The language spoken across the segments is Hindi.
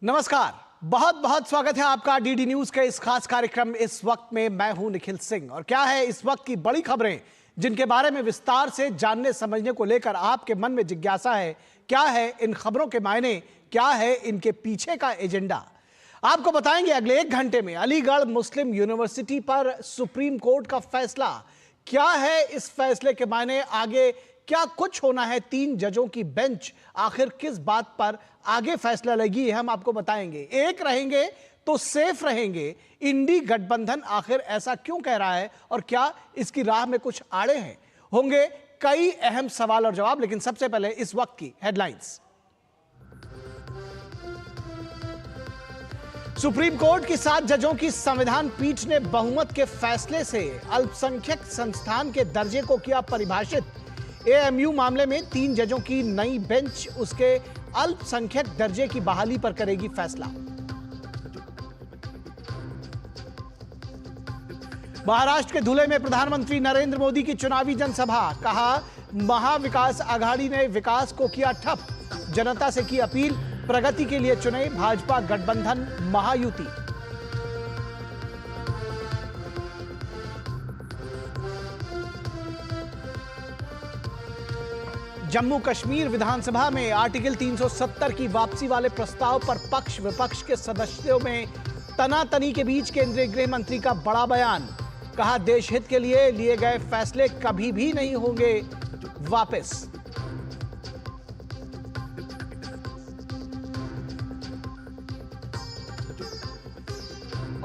नमस्कार, बहुत बहुत स्वागत है आपका डीडी न्यूज के इस खास कार्यक्रम इस वक्त में। मैं हूं निखिल सिंह और क्या है इस वक्त की बड़ी खबरें जिनके बारे में विस्तार से जानने समझने को लेकर आपके मन में जिज्ञासा है। क्या है इन खबरों के मायने, क्या है इनके पीछे का एजेंडा, आपको बताएंगे अगले 1 घंटे में। अलीगढ़ मुस्लिम यूनिवर्सिटी पर सुप्रीम कोर्ट का फैसला, क्या है इस फैसले के मायने, आगे क्या कुछ होना है। 3 जजों की बेंच आखिर किस बात पर आगे फैसला लेगी, हम आपको बताएंगे। एक रहेंगे तो सेफ रहेंगे, इंडी गठबंधन आखिर ऐसा क्यों कह रहा है और क्या इसकी राह में कुछ आड़े हैं। होंगे कई अहम सवाल और जवाब, लेकिन सबसे पहले इस वक्त की हेडलाइंस। सुप्रीम कोर्ट की 7 जजों की संविधान पीठ ने बहुमत के फैसले से अल्पसंख्यक संस्थान के दर्जे को किया परिभाषित। एएमयू मामले में 3 जजों की नई बेंच उसके अल्पसंख्यक दर्जे की बहाली पर करेगी फैसला। महाराष्ट्र के धुले में प्रधानमंत्री नरेंद्र मोदी की चुनावी जनसभा, कहा महाविकास आघाड़ी ने विकास को किया ठप, जनता से की अपील, प्रगति के लिए चुने भाजपा गठबंधन महायुति। जम्मू कश्मीर विधानसभा में आर्टिकल 370 की वापसी वाले प्रस्ताव पर पक्ष विपक्ष के सदस्यों में तनातनी के बीच केंद्रीय गृह मंत्री का बड़ा बयान, कहा देश हित के लिए लिए गए फैसले कभी भी नहीं होंगे वापस।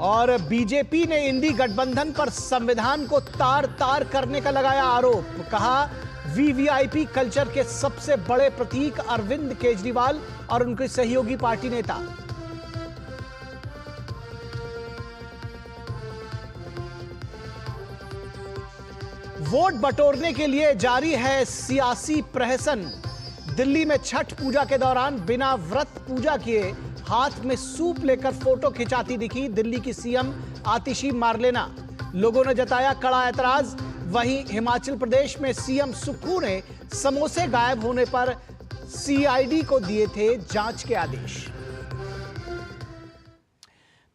और बीजेपी ने इंडी गठबंधन पर संविधान को तार तार करने का लगाया आरोप, कहा वीवीआईपी कल्चर के सबसे बड़े प्रतीक अरविंद केजरीवाल और उनके सहयोगी पार्टी नेता। वोट बटोरने के लिए जारी है सियासी प्रहसन। दिल्ली में छठ पूजा के दौरान बिना व्रत पूजा किए हाथ में सूप लेकर फोटो खिंचाती दिखी दिल्ली की सीएम आतिशी मार्लेना, लोगों ने जताया कड़ा ऐतराज। वहीं हिमाचल प्रदेश में सीएम सुक्खू ने समोसे गायब होने पर सीआईडी को दिए थे जांच के आदेश।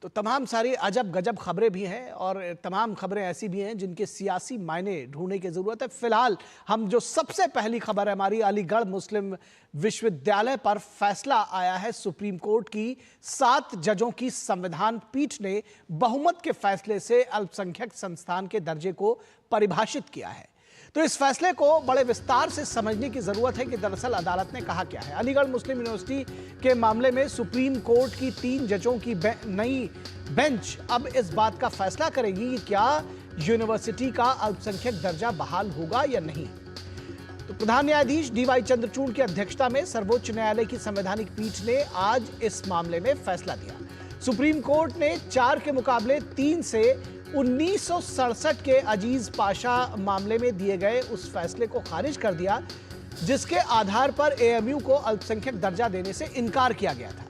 तो तमाम सारी अजब गजब खबरें भी हैं और तमाम खबरें ऐसी भी हैं जिनके सियासी मायने ढूंढने की जरूरत है। फिलहाल हम जो सबसे पहली खबर है हमारी, अलीगढ़ मुस्लिम विश्वविद्यालय पर फैसला आया है सुप्रीम कोर्ट की 7 जजों की संविधान पीठ ने बहुमत के फैसले से अल्पसंख्यक संस्थान के दर्जे को परिभाषित किया है। तो इस फैसले को बड़े विस्तार से समझने की जरूरत है कि दरअसल अदालत ने कहा क्या है। अलीगढ़ मुस्लिम यूनिवर्सिटी के मामले में सुप्रीम कोर्ट की 3 जजों की नई बेंच अब इस बात का फैसला करेगी कि क्या यूनिवर्सिटी का अल्पसंख्यक दर्जा बहाल होगा या नहीं। तो प्रधान न्यायाधीश डीवाई चंद्रचूड़ की अध्यक्षता में सर्वोच्च न्यायालय की संवैधानिक पीठ ने आज इस मामले में फैसला दिया। सुप्रीम कोर्ट ने 4 के मुकाबले 3 से 1967 के अजीज पाशा मामले में दिए गए उस फैसले को खारिज कर दिया जिसके आधार पर एएमयू को अल्पसंख्यक दर्जा देने से इनकार किया गया था।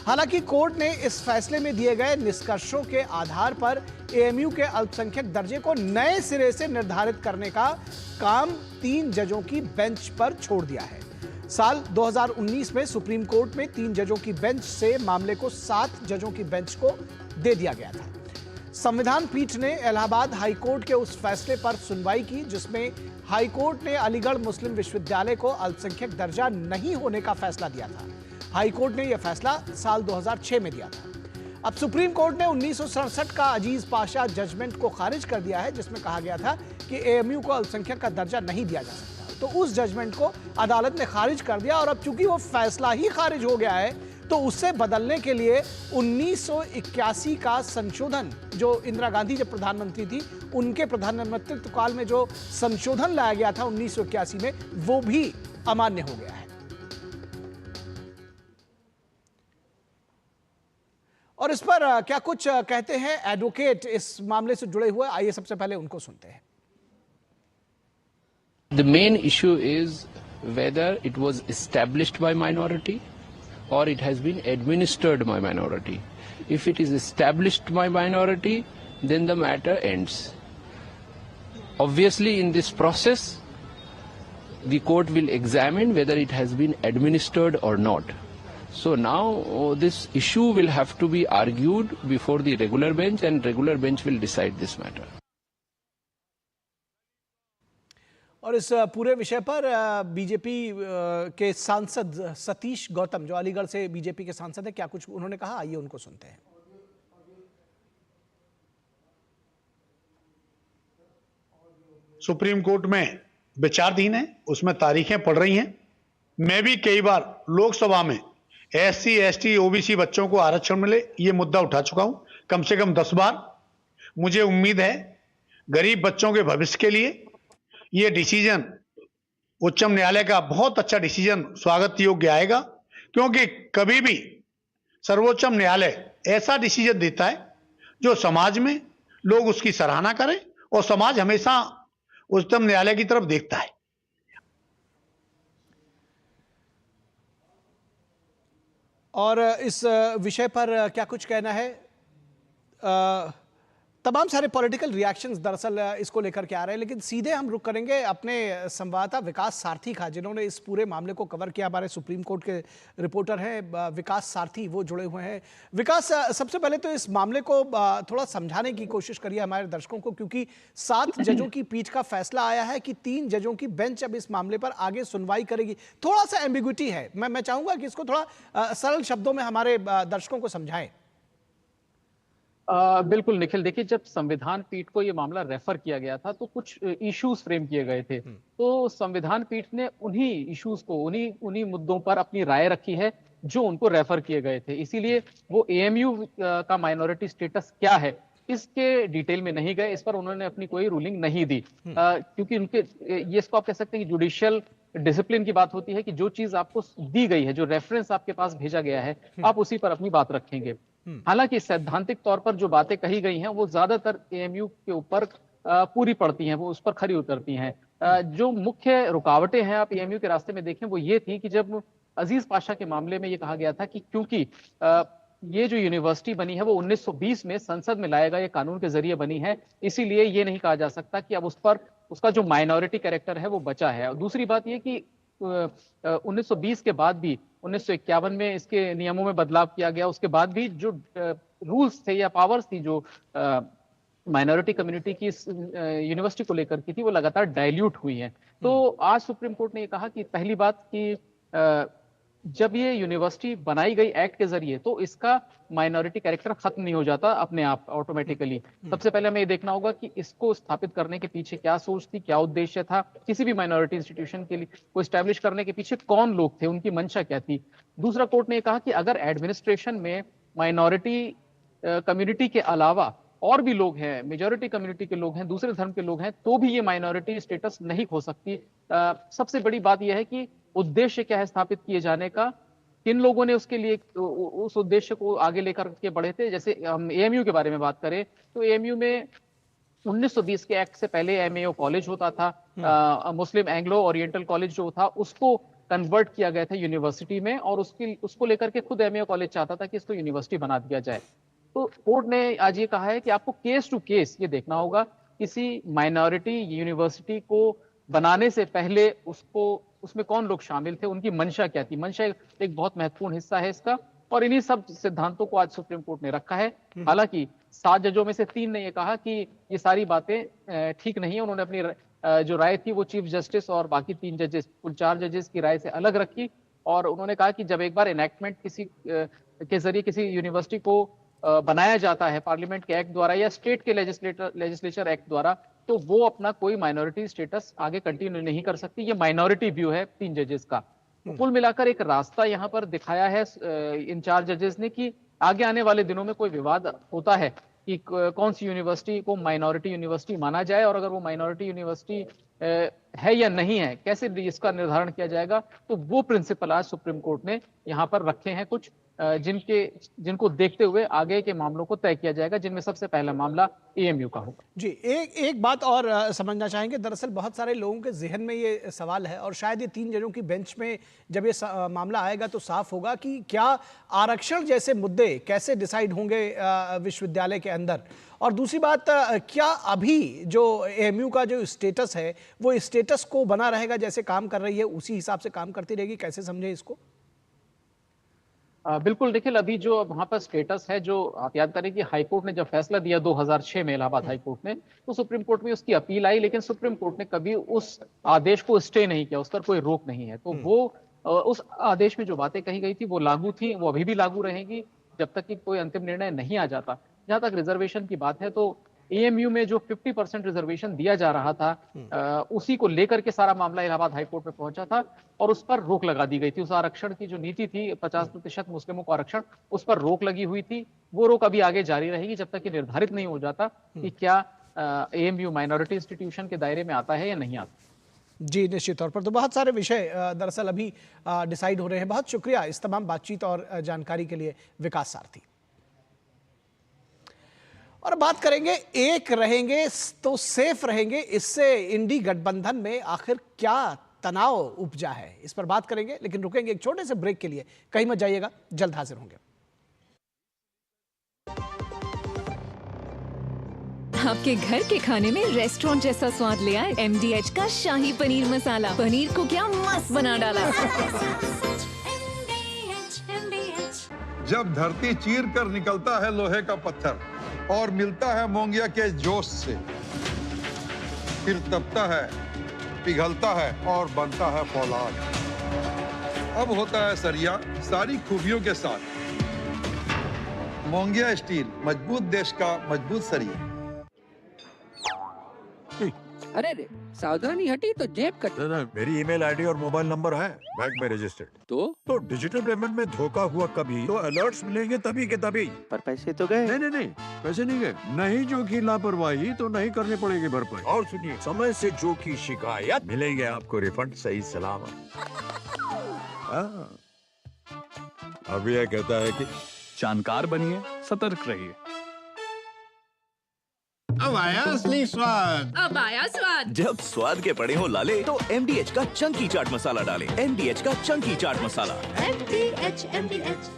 हालांकि कोर्ट ने इस फैसले में दिए गए निष्कर्षों के आधार पर एएमयू के अल्पसंख्यक दर्जे को नए सिरे से निर्धारित करने का काम 3 जजों की बेंच पर छोड़ दिया है। साल 2019 में सुप्रीम कोर्ट में 3 जजों की बेंच से मामले को 7 जजों की बेंच को दे दिया गया था। संविधान पीठ ने इलाहाबाद हाईकोर्ट के उस फैसले पर सुनवाई की जिसमें हाईकोर्ट ने अलीगढ़ मुस्लिम विश्वविद्यालय को अल्पसंख्यक दर्जा नहीं होने का फैसला दिया था। हाईकोर्ट ने यह फैसला साल 2006 में दिया था। अब सुप्रीम कोर्ट ने 1967 का अजीज पाशा जजमेंट को खारिज कर दिया है जिसमें कहा गया था कि एएमयू को अल्पसंख्यक का दर्जा नहीं दिया जा सकता। तो उस जजमेंट को अदालत ने खारिज कर दिया और अब चूंकि वो फैसला ही खारिज हो गया है तो उसे बदलने के लिए 1981 का संशोधन, जो इंदिरा गांधी जब प्रधानमंत्री थी उनके प्रधानमंत्रित्व काल में जो संशोधन लाया गया था 1981 में, वो भी अमान्य हो गया है। और इस पर क्या कुछ कहते हैं एडवोकेट इस मामले से जुड़े हुए, आइए सबसे पहले उनको सुनते हैं। The main issue is whether it was established by minority or it has been administered by minority. If it is established by minority, then the matter ends. Obviously, in this process, the court will examine whether it has been administered or not. So now this issue will have to be argued before the regular bench, and regular bench will decide this matter. और इस पूरे विषय पर बीजेपी के सांसद सतीश गौतम, जो अलीगढ़ से बीजेपी के सांसद हैं, क्या कुछ उन्होंने कहा, आइए उनको सुनते हैं। सुप्रीम कोर्ट में विचाराधीन है, उसमें तारीखें पड़ रही हैं। मैं भी कई बार लोकसभा में SC, ST, OBC बच्चों को आरक्षण मिले ये मुद्दा उठा चुका हूं, कम से कम 10 बार। मुझे उम्मीद है गरीब बच्चों के भविष्य के लिए ये डिसीजन उच्चतम न्यायालय का बहुत अच्छा डिसीजन स्वागत योग्य आएगा, क्योंकि कभी भी सर्वोच्च न्यायालय ऐसा डिसीजन देता है जो समाज में लोग उसकी सराहना करें, और समाज हमेशा उच्चतम न्यायालय की तरफ देखता है। और इस विषय पर क्या कुछ कहना है, तमाम सारे पॉलिटिकल रिएक्शंस दरअसल इसको लेकर के आ रहे हैं, लेकिन सीधे हम रुक करेंगे अपने संवाददाता विकास सारथी का, जिन्होंने इस पूरे मामले को कवर किया। हमारे सुप्रीम कोर्ट के रिपोर्टर हैं विकास सारथी, वो जुड़े हुए हैं। विकास, सबसे पहले तो इस मामले को थोड़ा समझाने की कोशिश करिए हमारे दर्शकों को, क्योंकि 7 जजों की पीठ का फैसला आया है कि 3 जजों की बेंच अब इस मामले पर आगे सुनवाई करेगी। थोड़ा सा एम्बिग्विटी है, मैं चाहूंगा कि इसको थोड़ा सरल शब्दों में हमारे दर्शकों को समझाएं। बिल्कुल निखिल, देखिए जब संविधान पीठ को ये मामला रेफर किया गया था तो कुछ इश्यूज फ्रेम किए गए थे, तो संविधान पीठ ने उन्हीं इश्यूज को, उन्हीं मुद्दों पर अपनी राय रखी है जो उनको रेफर किए गए थे। इसीलिए वो AMU का माइनॉरिटी स्टेटस क्या है इसके डिटेल में नहीं गए, इस पर उन्होंने अपनी कोई रूलिंग नहीं दी, क्योंकि उनके ये इसको आप कह सकते हैं कि जुडिशियल डिसिप्लिन की बात होती है कि जो चीज आपको दी गई है, जो रेफरेंस आपके पास भेजा गया है, आप उसी पर अपनी बात रखेंगे। हालांकि सैद्धांतिक तौर पर जो बातें कही गई हैं वो ज्यादातर AMU के ऊपर पूरी पड़ती हैं, वो उस पर खरी उतरती हैं। जो मुख्य रुकावटें हैं आप AMU के रास्ते में देखें वो ये थी कि जब अजीज पाशा के मामले में ये कहा गया था कि क्योंकि ये जो यूनिवर्सिटी बनी है वो 1920 में संसद में लाए गए कानून के जरिए बनी है, इसीलिए ये नहीं कहा जा सकता कि अब उस पर उसका जो माइनॉरिटी कैरेक्टर है वो बचा है। और दूसरी बात ये कि 1920 के बाद भी 1951 में इसके नियमों में बदलाव किया गया, उसके बाद भी जो रूल्स थे या पावर्स थी जो माइनॉरिटी कम्युनिटी की यूनिवर्सिटी को लेकर की थी वो लगातार डाइल्यूट हुई हैं। तो आज सुप्रीम कोर्ट ने ये कहा कि पहली बात कि जब ये यूनिवर्सिटी बनाई गई एक्ट के जरिए तो इसका माइनॉरिटी कैरेक्टर खत्म नहीं हो जाता अपने आप ऑटोमेटिकली। सबसे पहले हमें ये देखना होगा कि इसको स्थापित करने के पीछे क्या सोच थी, क्या उद्देश्य था, किसी भी माइनॉरिटी इंस्टीट्यूशन के लिए को एस्टैब्लिश करने के पीछे कौन लोग थे, उनकी मंशा क्या थी। दूसरा, कोर्ट ने कहा कि अगर एडमिनिस्ट्रेशन में माइनॉरिटी कम्युनिटी के अलावा और भी लोग हैं, मेजॉरिटी कम्युनिटी के लोग हैं, दूसरे धर्म के लोग हैं, तो भी ये माइनॉरिटी स्टेटस नहीं खो सकती। सबसे बड़ी बात यह है कि उद्देश्य क्या है स्थापित किए जाने का, किन लोगों ने उसके लिए उस उद्देश्य को आगे लेकर के बढ़े थे। जैसे हम AMU के बारे में बात करें तो AMU में 1920 के एक्ट से पहले MAO कॉलेज होता था, मुस्लिम एंग्लो ओरिएंटल कॉलेज जो था उसको कन्वर्ट किया गया था यूनिवर्सिटी में, और उसको लेकर के खुद MAO कॉलेज चाहता था कि इसको यूनिवर्सिटी बना दिया जाए। तो कोर्ट ने आज ये कहा है कि आपको केस टू केस ये देखना होगा, किसी माइनॉरिटी यूनिवर्सिटी को बनाने से पहले उसमें कौन लोग शामिल थे, उनकी मंशा क्या थी। मंशा एक बहुत महत्वपूर्ण हिस्सा है इसका, और इन्हीं सब सिद्धांतों को आज सुप्रीम कोर्ट ने रखा है। हालांकि 7 जजों में से 3 ने ये कहा कि ये सारी बातें ठीक नहीं है। उन्होंने अपनी जो राय थी वो चीफ जस्टिस और बाकी 3 जजेस, कुल 4 जजेस की राय से अलग रखी, और उन्होंने कहा कि जब एक बार एनैक्टमेंट किसी के जरिए किसी यूनिवर्सिटी को बनाया जाता है पार्लियामेंट के एक्ट द्वारा या स्टेट के लेजिस्लेचर एक्ट द्वारा, तो वो अपना कोई माइनॉरिटी स्टेटस आगे कंटिन्यू नहीं कर सकती। ये माइनॉरिटी व्यू है 3 जजेस का। कुल मिलाकर एक रास्ता यहाँ पर दिखाया है इन 4 जजेस ने कि आगे आने वाले दिनों में कोई विवाद होता है कि कौन सी यूनिवर्सिटी को माइनॉरिटी यूनिवर्सिटी माना जाए, और अगर वो माइनॉरिटी यूनिवर्सिटी है या नहीं है, कैसे इसका निर्धारण किया जाएगा। तो वो प्रिंसिपल आज सुप्रीम कोर्ट ने यहाँ पर रखे हैं कुछ, जिनको देखते हुए आगे के मामलों को तय किया जाएगा, जिनमें सबसे पहला मामला AMU का होगा। जी, एक बात और समझना चाहेंगे। दरअसल बहुत सारे लोगों के जहन में ये सवाल है, और शायद ये 3 जजों की बेंच में जब ये मामला आएगा तो साफ होगा कि क्या आरक्षण जैसे मुद्दे कैसे डिसाइड होंगे विश्वविद्यालय के अंदर। और दूसरी बात, क्या अभी जो AMU का जो स्टेटस है वो स्टेटस को बना रहेगा, जैसे काम कर रही है उसी हिसाब से काम करती रहेगी, कैसे समझे इसको? बिल्कुल, देखिए अभी जो वहाँ पर स्टेटस है, जो आप याद करें कि हाई कोर्ट ने जब फैसला दिया 2006 में इलाहाबाद हाई कोर्ट ने, तो सुप्रीम कोर्ट में उसकी अपील आई, लेकिन सुप्रीम कोर्ट ने कभी उस आदेश को स्टे नहीं किया, उस पर कोई रोक नहीं है। तो वो उस आदेश में जो बातें कही गई थी वो लागू थी, वो अभी भी लागू रहेंगी जब तक कि कोई अंतिम निर्णय नहीं आ जाता। जहां तक रिजर्वेशन की बात है, तो एएमयू में जो 50% रिजर्वेशन दिया जा रहा था, उसी को लेकर के सारा मामला इलाहाबाद हाईकोर्ट में पहुंचा था और उस पर रोक लगा दी गई थी। उस आरक्षण की जो नीति थी, 50% मुस्लिमों को आरक्षण, उस पर रोक लगी हुई थी। वो रोक अभी आगे जारी रहेगी जब तक कि निर्धारित नहीं हो जाता कि क्या एएमयू माइनॉरिटी इंस्टीट्यूशन के दायरे में आता है या नहीं आता। जी, निश्चित तौर पर तो बहुत सारे विषय दरअसल अभी डिसाइड हो रहे हैं। बहुत शुक्रिया इस तमाम बातचीत और जानकारी के लिए विकास सारथी। और बात करेंगे, एक रहेंगे तो सेफ रहेंगे, इससे इंडी गठबंधन में आखिर क्या तनाव उपजा है, इस पर बात करेंगे। लेकिन रुकेंगे एक छोटे से ब्रेक के लिए, कहीं मत जाइएगा, जल्द हाजिर होंगे। आपके घर के खाने में रेस्टोरेंट जैसा स्वाद ले आए MDH का शाही पनीर मसाला। पनीर को क्या मस्त बना डाला। जब धरती चीर कर निकलता है लोहे का पत्थर और मिलता है मोंगिया के जोश से, फिर तपता है, पिघलता है और बनता है फौलाद। अब होता है सरिया सारी खूबियों के साथ। मोंगिया स्टील, मजबूत देश का मजबूत सरिया। अरे रे, सावधानी हटी तो जेब कटी। ना, मेरी ईमेल आईडी और मोबाइल नंबर है बैंक में रजिस्टर्ड। तो डिजिटल पेमेंट में धोखा हुआ कभी तो अलर्ट्स मिलेंगे तभी के तभी। पर पैसे तो गए। नहीं, पैसे नहीं गए। नहीं जो की लापरवाही तो नहीं करनी पड़ेगी भरपाई। और सुनिए, समय से जो की शिकायत मिलेंगे आपको रिफंड सही सलामत। अब यह कहता है कि जानकार बनिए, सतर्क रहिए। अब आया असली स्वाद। अब आया स्वाद। जब स्वाद के पड़े हो लाले तो MDH का चंकी चाट मसाला डालें। MDH का चंकी चाट मसाला। MDH।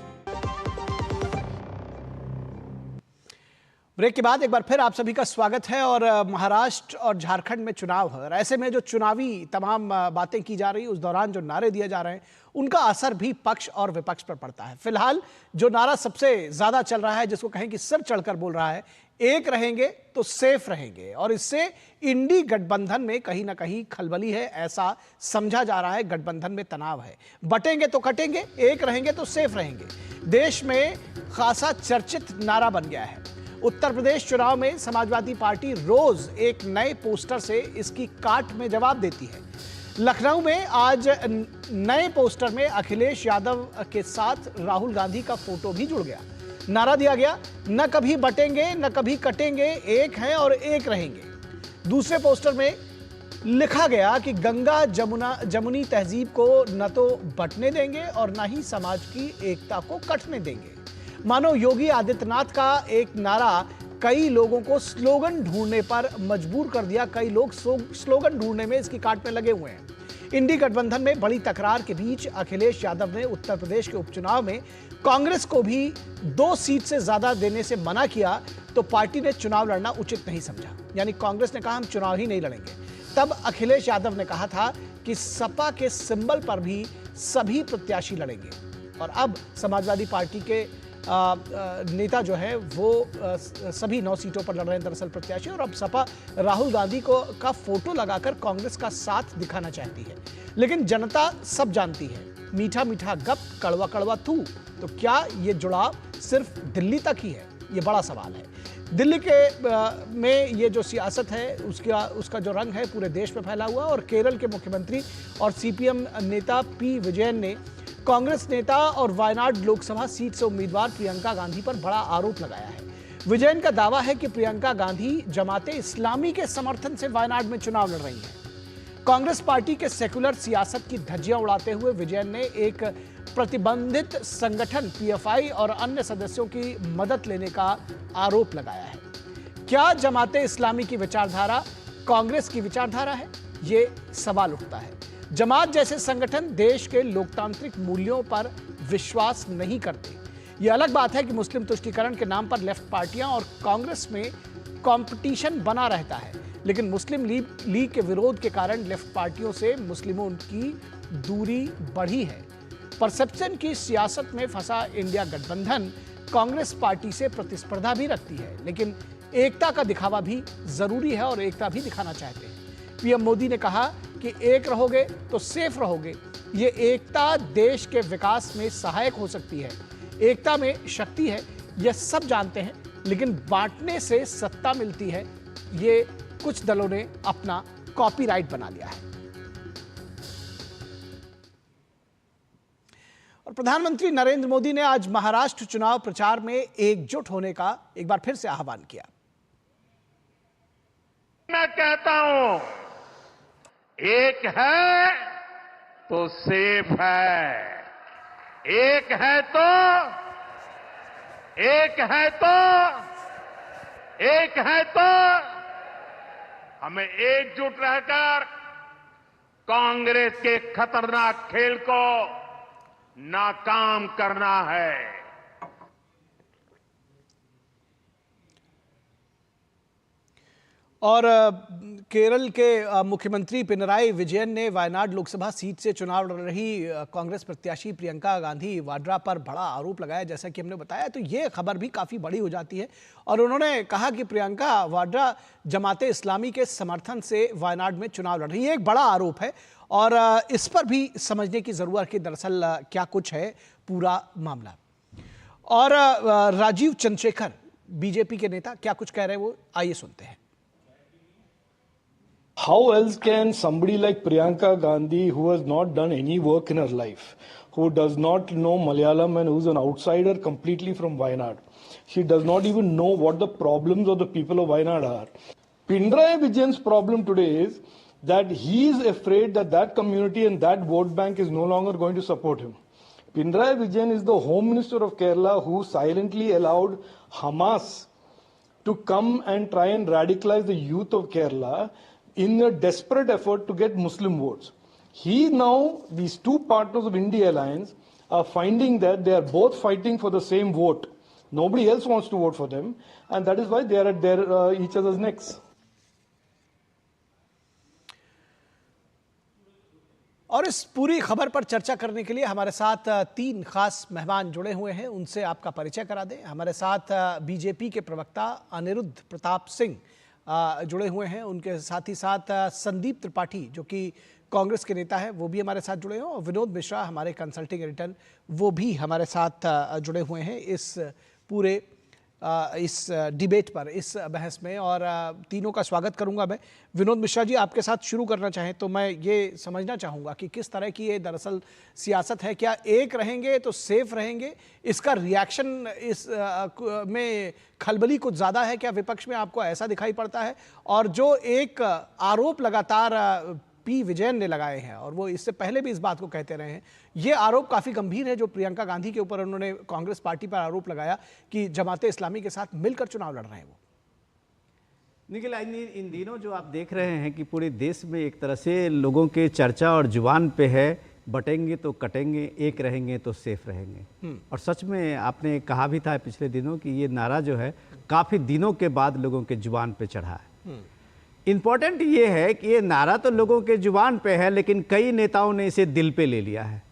ब्रेक के बाद एक बार फिर आप सभी का स्वागत है। और महाराष्ट्र और झारखंड में चुनाव है और ऐसे में जो चुनावी तमाम बातें की जा रही, उस दौरान जो नारे दिए जा रहे हैं, उनका असर भी पक्ष और विपक्ष पर पड़ता है। फिलहाल जो नारा सबसे ज्यादा चल रहा है, जिसको कहें कि सिर चढ़कर बोल रहा है, एक रहेंगे तो सेफ रहेंगे, और इससे इंडी गठबंधन में कहीं ना कहीं खलबली है, ऐसा समझा जा रहा है। गठबंधन में तनाव है, बटेंगे तो कटेंगे, एक रहेंगे तो सेफ रहेंगे, देश में खासा चर्चित नारा बन गया है। उत्तर प्रदेश चुनाव में समाजवादी पार्टी रोज एक नए पोस्टर से इसकी काट में जवाब देती है। लखनऊ में आज नए पोस्टर में अखिलेश यादव के साथ राहुल गांधी का फोटो भी जुड़ गया। नारा दिया गया, न कभी बटेंगे न कभी कटेंगे, एक हैं और एक रहेंगे। दूसरे पोस्टर में लिखा गया कि गंगा जमुनी तहजीब को न तो बटने देंगे और न ही समाज की एकता को कटने देंगे। मानो योगी आदित्यनाथ का एक नारा कई लोगों को स्लोगन ढूंढने पर मजबूर कर दिया। कई लोग स्लोगन ढूंढने में इसकी काट में लगे हुए हैं। इंडी गठबंधन में बड़ी तकरार के बीच अखिलेश यादव ने उत्तर प्रदेश के उपचुनाव में कांग्रेस को भी 2 सीट से ज्यादा देने से मना किया, तो पार्टी ने चुनाव लड़ना उचित नहीं समझा। यानी कांग्रेस ने कहा हम चुनाव ही नहीं लड़ेंगे। तब अखिलेश यादव ने कहा था कि सपा के सिंबल पर भी सभी प्रत्याशी लड़ेंगे। और अब समाजवादी पार्टी के नेता जो है वो सभी 9 सीटों पर लड़ रहे हैं दरअसल प्रत्याशी। और अब सपा राहुल गांधी का फोटो लगाकर कांग्रेस का साथ दिखाना चाहती है। लेकिन जनता सब जानती है, मीठा मीठा गप, कड़वा कड़वा थू। तो क्या ये जुड़ाव सिर्फ दिल्ली तक ही है? ये बड़ा सवाल है। दिल्ली के में ये जो सियासत है उसका जो रंग है पूरे देश में फैला हुआ। और केरल के मुख्यमंत्री और CPM नेता P. विजयन ने कांग्रेस नेता और वायनाड लोकसभा सीट से उम्मीदवार प्रियंका गांधी पर बड़ा आरोप लगाया है। विजयन का दावा है कि प्रियंका गांधी जमाते इस्लामी के समर्थन से वायनाड में चुनाव लड़ रही हैं। कांग्रेस पार्टी के सेकुलर सियासत की धज्जियां उड़ाते हुए विजयन ने एक प्रतिबंधित संगठन PFI और अन्य सदस्यों की मदद लेने का आरोप लगाया है। क्या जमाते इस्लामी की विचारधारा कांग्रेस की विचारधारा है? ये सवाल उठता है। जमात जैसे संगठन देश के लोकतांत्रिक मूल्यों पर विश्वास नहीं करते। यह अलग बात है कि मुस्लिम तुष्टीकरण के नाम पर लेफ्ट पार्टियां और कांग्रेस में कंपटीशन बना रहता है, लेकिन मुस्लिम लीग के विरोध के कारण लेफ्ट पार्टियों से मुस्लिमों की दूरी बढ़ी है। परसेप्शन की सियासत में फंसा इंडिया गठबंधन कांग्रेस पार्टी से प्रतिस्पर्धा भी रखती है, लेकिन एकता का दिखावा भी जरूरी है और एकता भी दिखाना चाहते हैं। पीएम मोदी ने कहा कि एक रहोगे तो सेफ रहोगे। ये एकता देश के विकास में सहायक हो सकती है। एकता में शक्ति है, यह सब जानते हैं, लेकिन बांटने से सत्ता मिलती है, ये कुछ दलों ने अपना कॉपीराइट बना लिया है। और प्रधानमंत्री नरेंद्र मोदी ने आज महाराष्ट्र चुनाव प्रचार में एकजुट होने का एक बार फिर से आह्वान किया। मैं कहता हूं, एक है तो सेफ है, एक है तो हमें एकजुट रहकर कांग्रेस के खतरनाक खेल को नाकाम करना है। और केरल के मुख्यमंत्री पिनराई विजयन ने वायनाड लोकसभा सीट से चुनाव लड़ रही कांग्रेस प्रत्याशी प्रियंका गांधी वाड्रा पर बड़ा आरोप लगाया। जैसा कि हमने बताया, तो ये खबर भी काफ़ी बड़ी हो जाती है और उन्होंने कहा कि प्रियंका वाड्रा जमाते इस्लामी के समर्थन से वायनाड में चुनाव लड़ रही है। एक बड़ा आरोप है और इस पर भी समझने की ज़रूरत है कि दरअसल क्या कुछ है पूरा मामला। और राजीव चंद्रशेखर बीजेपी के नेता क्या कुछ कह रहे हैं, वो आइए सुनते हैं। How else can somebody like Priyanka Gandhi, who has not done any work in her life, who does not know Malayalam and who's an outsider completely from Wayanad, she does not even know what the problems of the people of Wayanad are. Pinarayi Vijayan's problem today is that he is afraid that that community and that vote bank is no longer going to support him. Pinarayi Vijayan is the Home Minister of Kerala who silently allowed Hamas to come and try and radicalize the youth of Kerala in a desperate effort to get Muslim votes. These two partners of India Alliance are finding that they are both fighting for the same vote. Nobody else wants to vote for them, and that is why they are at each other's necks. और इस पूरी खबर पर चर्चा करने के लिए हमारे साथ तीन खास मेहमान जुड़े हुए हैं, उनसे आपका परिचय करा दें। हमारे साथ बीजेपी के प्रवक्ता अनिरुद्ध प्रताप सिंह जुड़े हुए हैं, उनके साथ ही साथ संदीप त्रिपाठी जो कि कांग्रेस के नेता है, वो भी हमारे साथ जुड़े हैं, और विनोद मिश्रा हमारे कंसल्टिंग एडिटर, वो भी हमारे साथ जुड़े हुए हैं इस पूरे इस डिबेट पर, इस बहस में। और तीनों का स्वागत करूंगा मैं। विनोद मिश्रा जी, आपके साथ शुरू करना चाहें तो मैं ये समझना चाहूँगा कि किस तरह की ये दरअसल सियासत है। क्या एक रहेंगे तो सेफ रहेंगे? इसका रिएक्शन इस में खलबली कुछ ज़्यादा है क्या विपक्ष में, आपको ऐसा दिखाई पड़ता है? और जो एक आरोप लगातार पी विजयन ने लगाए हैं, और वो इससे पहले भी इस बात को कहते रहे हैं, ये आरोप काफ़ी गंभीर है जो प्रियंका गांधी के ऊपर उन्होंने कांग्रेस पार्टी पर आरोप लगाया कि जमाते इस्लामी के साथ मिलकर चुनाव लड़ रहे हैं वो। निखिल, इन दिनों जो आप देख रहे हैं कि पूरे देश में एक तरह से लोगों के चर्चा और जुबान पे है, बटेंगे तो कटेंगे, एक रहेंगे तो सेफ रहेंगे। और सच में आपने कहा भी था पिछले दिनों कि ये नारा जो है काफ़ी दिनों के बाद लोगों के जुबान पे चढ़ा है। इम्पॉर्टेंट ये है कि ये नारा तो लोगों के जुबान पे है, लेकिन कई नेताओं ने इसे दिल पे ले लिया है।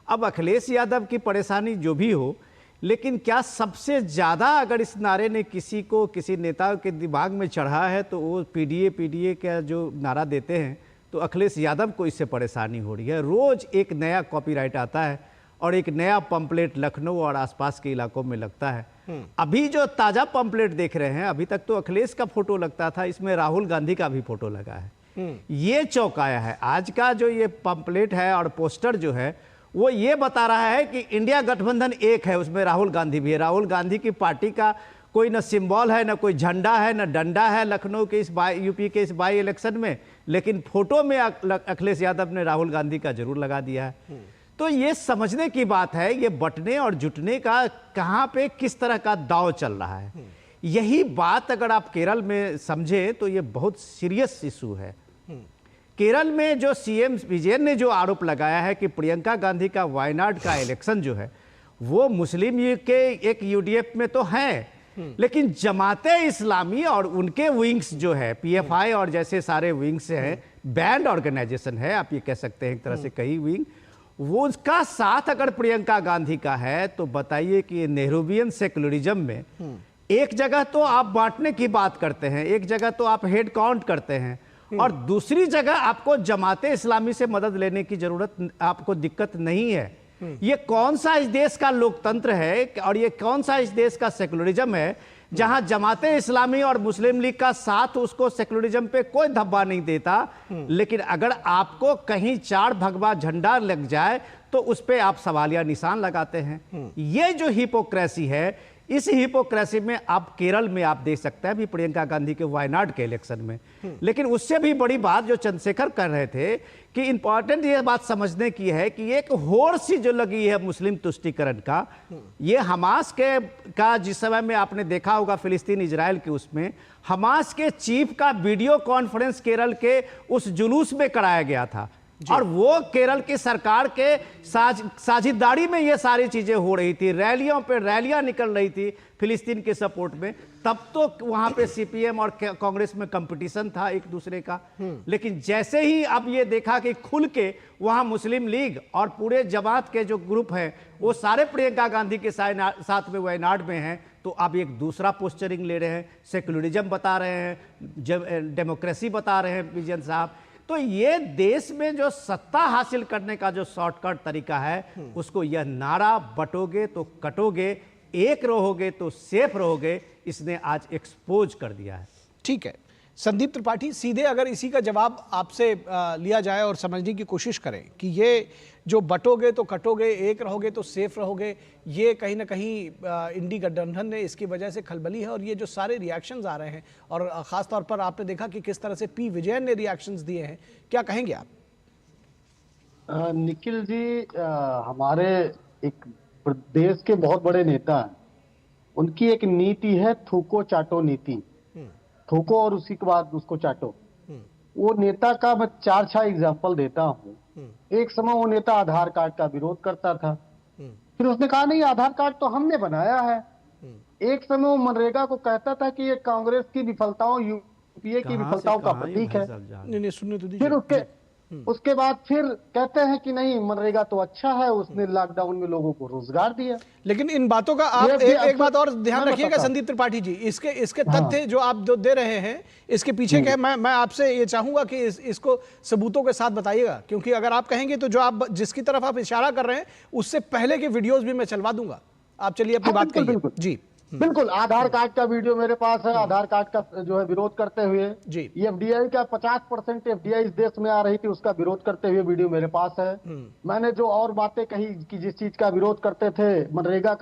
अब अखिलेश यादव की परेशानी जो भी हो, लेकिन क्या सबसे ज़्यादा अगर इस नारे ने किसी नेता के दिमाग में चढ़ा है तो वो पीडीए का जो नारा देते हैं, तो अखिलेश यादव को इससे परेशानी हो रही है। रोज़ एक नया कॉपीराइट आता है और एक नया पंपलेट लखनऊ और आसपास के इलाकों में लगता है। अभी जो ताज़ा पंपलेट देख रहे हैं, अभी तक तो अखिलेश का फोटो लगता था, इसमें राहुल गांधी का भी फोटो लगा है। ये चौंकाया है। आज का जो ये पंपलेट है और पोस्टर जो है, वो ये बता रहा है कि इंडिया गठबंधन एक है, उसमें राहुल गांधी भी है। राहुल गांधी की पार्टी का कोई न सिंबल है, न कोई झंडा है, न डंडा है लखनऊ के यूपी के इस बाई इलेक्शन में, लेकिन फोटो में अखिलेश यादव ने राहुल गांधी का जरूर लगा दिया है। तो ये समझने की बात है, ये बंटने और जुटने का कहाँ पे किस तरह का दांव चल रहा है। यही बात अगर आप केरल में समझे तो ये बहुत सीरियस इशू है। केरल में जो सीएम विजयन ने जो आरोप लगाया है कि प्रियंका गांधी का वायनाड का इलेक्शन जो है वो मुस्लिम लीग के एक यूडीएफ में तो है, लेकिन जमाते इस्लामी और उनके विंग्स जो है पीएफआई और जैसे सारे विंग्स हैं, बैंड ऑर्गेनाइजेशन है, आप ये कह सकते हैं एक तरह से कई विंग, वो उसका साथ अगर प्रियंका गांधी का है तो बताइए कि नेहरूवियन सेकुलरिज्म में एक जगह तो आप बांटने की बात करते हैं, एक जगह तो आप हेड काउंट करते हैं, और दूसरी जगह आपको जमाते इस्लामी से मदद लेने की जरूरत, आपको दिक्कत नहीं है। ये कौन सा इस देश का लोकतंत्र है और ये कौन सा इस देश का सेकुलरिज्म है जहां जमाते इस्लामी और मुस्लिम लीग का साथ उसको सेकुलरिज्म पे कोई धब्बा नहीं देता, लेकिन अगर आपको कहीं चार भगवा झंडा लग जाए तो उस पे आप सवालिया निशान लगाते हैं। ये जो हिपोक्रेसी है, इस हिपोक्रेसी में आप केरल में आप देख सकते हैं अभी प्रियंका गांधी के वायनाड के इलेक्शन में। लेकिन उससे भी बड़ी बात जो चंद्रशेखर कर रहे थे कि इंपॉर्टेंट ये बात समझने की है कि एक होड़ सी जो लगी है मुस्लिम तुष्टीकरण का, ये हमास का जिस समय में आपने देखा होगा फिलिस्तीन इजराइल के उसमें हमास के चीफ का वीडियो कॉन्फ्रेंस केरल के उस जुलूस में कराया गया था, और वो केरल की सरकार के साझेदारी में ये सारी चीजें हो रही थी, रैलियों पे रैलियां निकल रही थी फिलिस्तीन के सपोर्ट में। तब तो वहां पे सीपीएम और कांग्रेस में कंपटीशन था एक दूसरे का, लेकिन जैसे ही अब ये देखा कि खुल के वहां मुस्लिम लीग और पूरे जमात के जो ग्रुप हैं वो सारे प्रियंका गांधी के साथ में वायनाड में हैं, तो अब एक दूसरा पोस्चरिंग ले रहे हैं, सेकुलरिज्म बता रहे हैं, डेमोक्रेसी बता रहे हैं विजयन साहब। तो ये देश में जो सत्ता हासिल करने का जो शॉर्टकट तरीका है, उसको यह नारा बटोगे तो कटोगे, एक रहोगे तो सेफ रहोगे, इसने आज एक्सपोज कर दिया है। ठीक है संदीप त्रिपाठी, सीधे अगर इसी का जवाब आपसे लिया जाए और समझने की कोशिश करें कि ये जो बटोगे तो कटोगे, एक रहोगे तो सेफ रहोगे, ये कहीं ना कहीं इंडी गठबंधन ने इसकी वजह से खलबली है, और ये जो सारे रिएक्शंस आ रहे हैं और ख़ास तौर पर आपने देखा कि किस तरह से पी विजयन ने रिएक्शंस दिए हैं, क्या कहेंगे आप? निखिल जी, हमारे एक देश के बहुत बड़े नेता हैं, उनकी एक नीति है थूको चाटो नीति, थूको और उसी के बाद उसको चाटो। वो नेता का मैं 4-6 एग्जाम्पल देता हूँ। एक समय वो नेता आधार कार्ड का विरोध करता था, फिर उसने कहा नहीं आधार कार्ड तो हमने बनाया है। एक समय वो मनरेगा को कहता था कि ये कांग्रेस की विफलताओं, यूपीए की विफलताओं का प्रतीक है। फिर उसके बाद फिर कहते हैं कि नहीं मनरेगा तो अच्छा है, उसने लॉकडाउन में लोगों को रोजगार दिया। लेकिन इन बातों का आप एक बात और ध्यान रखिएगा संदीप त्रिपाठी जी, इसके तथ्य जो आप जो दे रहे हैं इसके पीछे के मैं आपसे ये चाहूंगा कि इसको सबूतों के साथ बताइएगा, क्योंकि अगर आप कहेंगे तो जो आप जिसकी तरफ आप इशारा कर रहे हैं उससे पहले के वीडियोस भी मैं चलवा दूंगा। आप चलिए अपनी बात करिए। जी बिल्कुल, आधार कार्ड का वीडियो मेरे पास है, आधार कार्ड का जो है विरोध करते हुए जी, ये एफडीआई का 50% एफडीआई इस देश में आ रही थी, उसका विरोध करते हुए वीडियो मेरे पास है। मैंने जो और बातें कही कि जिस चीज का विरोध करते थे मनरेगा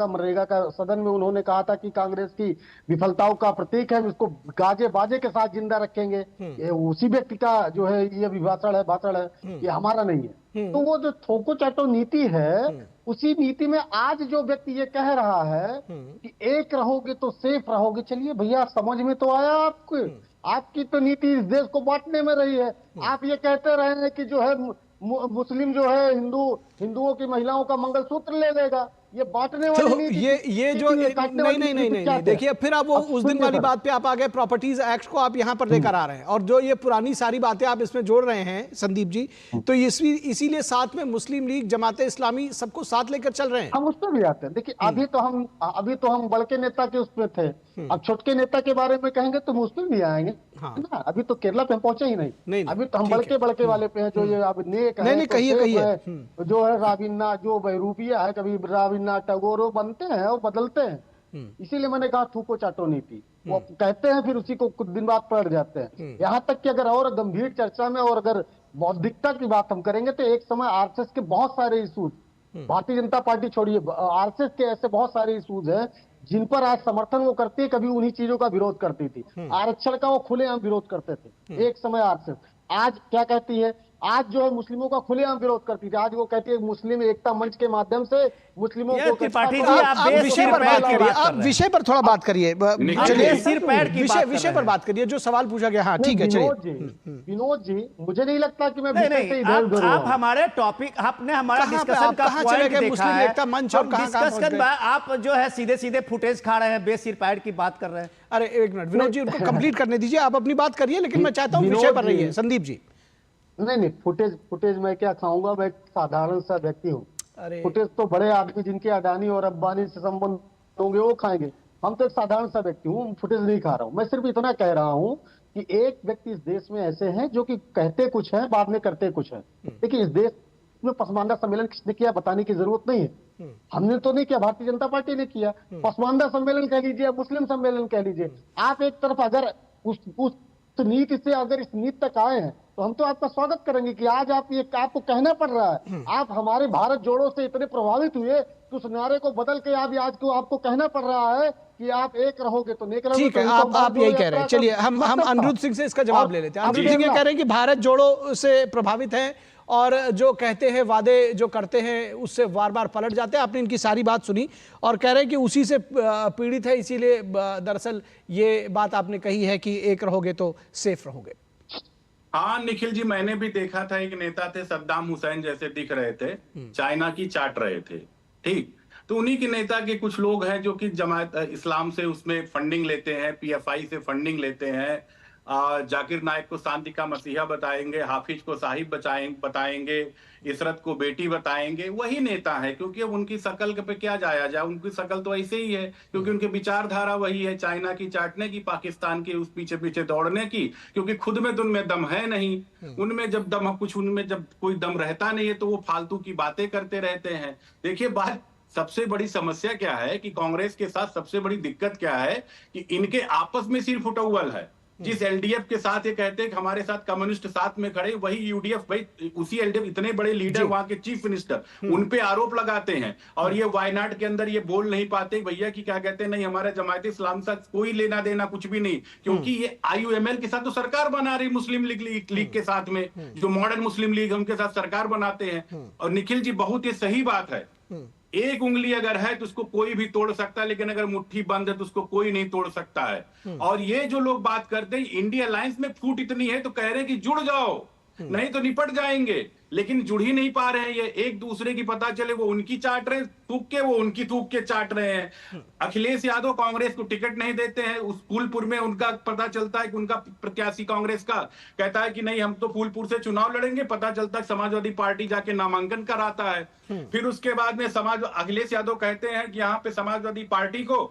का सदन में उन्होंने कहा था कि कांग्रेस की विफलताओं का प्रतीक है, इसको गाजे बाजे के साथ जिंदा रखेंगे, ये उसी व्यक्ति का जो है ये भाषण है, ये हमारा नहीं है। तो वो जो थोको चाटो नीति है, उसी नीति में आज जो व्यक्ति ये कह रहा है कि एक रहोगे तो सेफ रहोगे, चलिए भैया समझ में तो आया आपको, आपकी तो नीति इस देश को बांटने में रही है। आप ये कहते रहे हैं कि जो है मुस्लिम जो है हिंदुओं की महिलाओं का मंगलसूत्र ले लेगा, ये बांटने वाली तो ये जो नहीं देखिए, फिर आप वो उस दिन वाली बात पे आप आ गए, प्रॉपर्टीज एक्ट को आप यहाँ पर लेकर आ रहे हैं, और जो ये पुरानी सारी बातें आप इसमें जोड़ रहे हैं संदीप जी, तो इसीलिए साथ में मुस्लिम लीग, जमाते इस्लामी सबको साथ लेकर चल रहे हैं। हम उसमें भी आते हैं। देखिए अभी तो हम बड़के नेता के उसमें थे, अब छोटके नेता के बारे में कहेंगे तो हम उसमें भी आएंगे ना। अभी तो केरला पे हम पहुंचे ही नहीं, अभी तो हम बड़के वाले पे हैं, जो ये अब नेक है, कहिए जो है राबिन्ना जो बहरूपिया है, कभी राबिन्ना टैगोर बनते हैं और बदलते हैं। इसीलिए मैंने कहा थूको चाटो नीति, वो कहते हैं फिर उसी को कुछ दिन बाद पलट जाते हैं। यहाँ तक कि अगर और गंभीर चर्चा में और अगर बौद्धिकता की बात हम करेंगे तो एक समय आरएसएस के बहुत सारे इशूज, भारतीय जनता पार्टी छोड़िए, आरएसएस के ऐसे बहुत सारे इशूज हैं जिन पर आज समर्थन वो करती है, कभी उन्हीं चीजों का विरोध करती थी। आरक्षण का वो खुलेआम विरोध करते थे एक समय आरएसएस। आज क्या कहती है? आज जो है मुस्लिमों का खुलेआम विरोध करती थी, आज वो कहती है मुस्लिम एकता मंच के माध्यम से मुस्लिमों को। आप विषय पर थोड़ा बात करिए, विषय पर बात करिए जो सवाल पूछा गया। हाँ ठीक है, चलिए। विनोद जी, मुझे नहीं लगता कि मैं आप हमारे टॉपिक, आपने हमारा डिस्कशन का पॉइंट देखा है, एकता मंच और आप जो है सीधे सीधे फुटेज खा रहे हैं, बेसिर पैड की बात कर रहे हैं। अरे एक मिनट विनोद जी, उनको कंप्लीट करने दीजिए, आप अपनी बात करिए, लेकिन मैं चाहता हूँ विषय पर रहिए। संदीप जी नहीं, फुटेज मैं क्या खाऊंगा, मैं एक साधारण सा व्यक्ति हूँ। फुटेज तो बड़े आदमी जिनके अडानी और अंबानी से संबंध होंगे वो खाएंगे, हम तो एक साधारण सा व्यक्ति हूँ, फुटेज नहीं खा रहा हूँ। मैं सिर्फ इतना कह रहा हूँ कि एक व्यक्ति इस देश में ऐसे हैं जो कि कहते कुछ है, बाद में करते कुछ है। देखिए, इस देश में पसमानदा सम्मेलन किसने किया बताने की जरूरत नहीं है, हमने तो नहीं किया, भारतीय जनता पार्टी ने किया। पसमानदा सम्मेलन कह लीजिए, मुस्लिम सम्मेलन कह लीजिए, आप एक तरफ अगर उस नीति से अगर इस नीति तक आए हैं तो हम तो आपका स्वागत करेंगे कि आज आपको कहना पड़ रहा है। आप हमारे भारत जोड़ो से इतने प्रभावित हुए कि उस नारे को बदल के आज आपको कहना पड़ रहा है कि आप एक रहोगे तो नेक रहोगे। ठीक है, आप यही कह रहे हैं। चलिए हम अनिरुद्ध सिंह से इसका जवाब ले लेते हैं। अनिरुद्ध सिंह ये कह रहे हैं कि भारत जोड़ो से प्रभावित हैं और जो कहते हैं, वादे जो करते हैं उससे बार बार पलट जाते हैं। आपने इनकी सारी बात सुनी और कह रहे हैं कि उसी से पीड़ित है, इसीलिए दरअसल ये बात आपने कही है कि एक रहोगे तो सेफ रहोगे। हाँ निखिल जी, मैंने भी देखा था, एक नेता थे सद्दाम हुसैन जैसे दिख रहे थे, चाइना की चाट रहे थे, ठीक। तो उन्हीं के नेता के कुछ लोग हैं जो कि जमात इस्लाम से उसमें फंडिंग लेते हैं, पीएफआई से फंडिंग लेते हैं, जाकिर नाइक को शांति का मसीहा बताएंगे, हाफिज को साहिब बताएंगे, इसरत को बेटी बताएंगे, वही नेता है। क्योंकि अब उनकी शकल पे क्या जाया जाए, उनकी शकल तो ऐसे ही है, क्योंकि उनके विचारधारा वही है, चाइना की चाटने की, पाकिस्तान के उस पीछे पीछे दौड़ने की, क्योंकि खुद में तो उनमें दम है नहीं। उनमें जब उनमें जब कोई दम रहता नहीं है तो वो फालतू की बातें करते रहते हैं। देखिए, बात सबसे बड़ी समस्या क्या है कि कांग्रेस के साथ सबसे बड़ी दिक्कत क्या है कि इनके आपस में सिर्फ उटौवल है। जिस एलडीएफ के साथ ये कहते हैं कि हमारे साथ कम्युनिस्ट साथ में खड़े, वही यूडीएफ, भाई उसी एलडीएफ, इतने बड़े लीडर वहां के चीफ मिनिस्टर, उन पे आरोप लगाते हैं और ये वायनाड के अंदर ये बोल नहीं पाते भैया कि क्या कहते हैं, नहीं हमारे जमात इस्लाम से कोई लेना देना कुछ भी नहीं, क्योंकि ये आईयूएमएल के साथ तो सरकार बना रही, मुस्लिम लीग के साथ में, जो मॉडर्न मुस्लिम लीग है उनके साथ सरकार बनाते हैं। और निखिल जी, बहुत ही सही बात है, एक उंगली अगर है तो उसको कोई भी तोड़ सकता है, लेकिन अगर मुट्ठी बंद है तो उसको कोई नहीं तोड़ सकता है। और ये जो लोग बात करते हैं इंडिया अलायंस में फूट इतनी है तो कह रहे हैं कि जुड़ जाओ, नहीं तो निपट जाएंगे, लेकिन जुड़ ही नहीं पा रहे हैं। ये एक दूसरे की पता चले वो उनकी चाट रहे हैं थूक के, वो उनकी थूक के चाट रहे हैं। अखिलेश यादव कांग्रेस को टिकट नहीं देते हैं, उस फूलपुर में उनका पता चलता है कि उनका प्रत्याशी कांग्रेस का कहता है कि नहीं हम तो फूलपुर से चुनाव लड़ेंगे, पता चलता है समाजवादी पार्टी जाके नामांकन कराता है। फिर उसके बाद में अखिलेश यादव कहते हैं कि यहाँ पे समाजवादी पार्टी को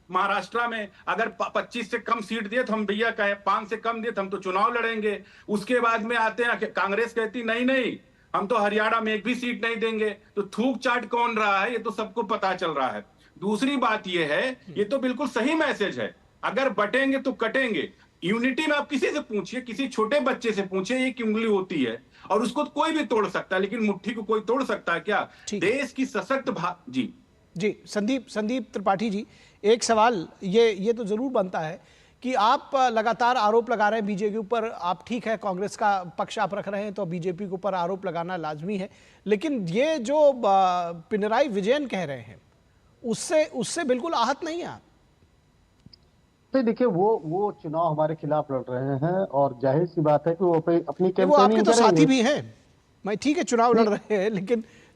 महाराष्ट्र में अगर 25 से कम सीट दिए तो हम भैया कहे 5 से कम दिए तो हम तो चुनाव लड़ेंगे। उसके बाद में आते हैं कांग्रेस कहती नहीं हम तो हरियाणा में एक भी सीट नहीं देंगे। तो थूक चाट कौन रहा है ये तो सबको पता चल रहा है। दूसरी बात ये है, ये तो बिल्कुल सही मैसेज है, अगर बटेंगे तो कटेंगे। यूनिटी में आप किसी से पूछिए, किसी छोटे बच्चे से पूछिए एक उंगली होती है और उसको कोई भी तोड़ सकता है, लेकिन मुट्ठी को कोई तोड़ सकता है क्या? देश की सशक्त जी संदीप त्रिपाठी जी, एक सवाल ये तो जरूर बनता है कि आप लगातार आरोप लगा रहे हैं बीजेपी के ऊपर। आप ठीक है, कांग्रेस का पक्ष आप रख रहे हैं तो बीजेपी के ऊपर आरोप लगाना लाजमी है, लेकिन ये जो पिनराई विजयन कह रहे हैं उससे बिल्कुल आहत नहीं है आप? तो देखिए, वो चुनाव हमारे खिलाफ लड़ रहे हैं और जाहिर सी बात है कि वो अपनी कैंपेनिंग, वो आपके तो साथी भी हैं। मैं ठीक है, चुनाव लड़ रहे हैं,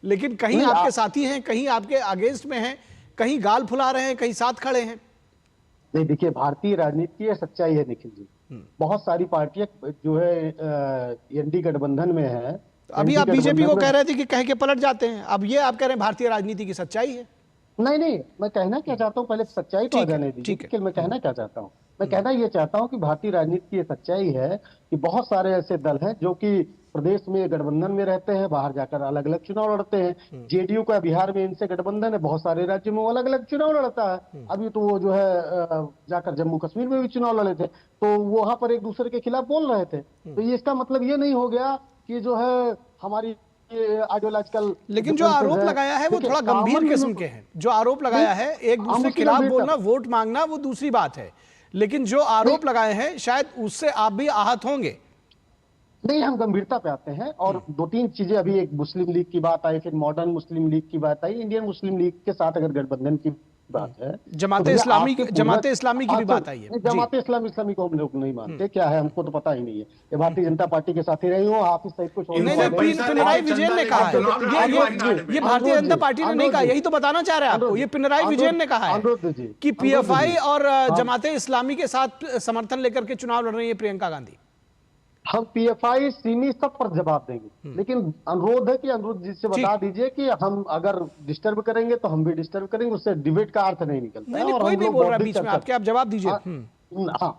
लेकिन कहीं आपके साथी हैं, कहीं आपके अगेंस्ट में हैं, कहीं गाल फुला रहे हैं, कहीं साथ खड़े हैं। नहीं, देखिए, भारतीय राजनीति की सच्चाई है निखिल जी, बहुत सारी पार्टियां जो है एनडी गठबंधन में है। अभी आप बीजेपी को कह रहे थे कि कह के पलट जाते हैं, अब ये आप कह रहे हैं भारतीय राजनीति की सच्चाई है। नहीं, मैं कहना क्या चाहता हूँ, पहले सच्चाई तो आ जाने दीजिए। मैं कहना क्या चाहता हूँ, मैं कहना ये चाहता हूँ कि भारतीय राजनीति की ये सच्चाई है कि बहुत सारे ऐसे दल हैं जो कि प्रदेश में गठबंधन में रहते हैं, बाहर जाकर अलग अलग चुनाव लड़ते हैं। जेडीयू का बिहार में इनसे गठबंधन है, बहुत सारे राज्यों में वो अलग अलग चुनाव लड़ता है। अभी तो वो जो है जाकर जम्मू कश्मीर में भी चुनाव लड़े थे, तो वहां पर एक दूसरे के खिलाफ बोल रहे थे। तो ये इसका मतलब ये नहीं हो गया कि जो है हमारी आइडियोलॉजिकल, लेकिन जो आरोप लगाया है वो थोड़ा गंभीर किस्म के हैं। जो आरोप लगाया है, एक दूसरे के खिलाफ बोलना, वोट मांगना, वो दूसरी बात है, लेकिन जो आरोप लगाए हैं शायद उससे आप भी आहत होंगे। नहीं, हम गंभीरता पे आते हैं और 2-3 चीजें, अभी एक मुस्लिम लीग की बात आई, फिर मॉडर्न मुस्लिम लीग की बात आई, इंडियन मुस्लिम लीग के साथ अगर गठबंधन की बात है, जमाते इस्लामी की भी बात आई है। जमाते इस्लामी को हम लोग नहीं मानते, क्या है हमको तो पता ही नहीं है। ये भारतीय जनता पार्टी के साथ ही रही हूँ, हाफिज सईद को पिनराई विजयन ने कहा है, ये भारतीय जनता पार्टी ने नहीं कहा, यही तो बताना चाह रहे हैं आपको। ये पिनराई विजयन ने कहा है कि पीएफआई और जमाते इस्लामी के साथ समर्थन लेकर के चुनाव लड़ रही है प्रियंका गांधी। हम पीएफआई सिमी सब पर जवाब देंगे, लेकिन अनुरोध है कि अनुरोध जी से बता दीजिए कि हम अगर डिस्टर्ब करेंगे तो हम भी डिस्टर्ब करेंगे, उससे डिबेट का अर्थ नहीं निकलता। नहीं, कोई नहीं बोल रहा बीच में आपके, आप जवाब दीजिए। हाँ,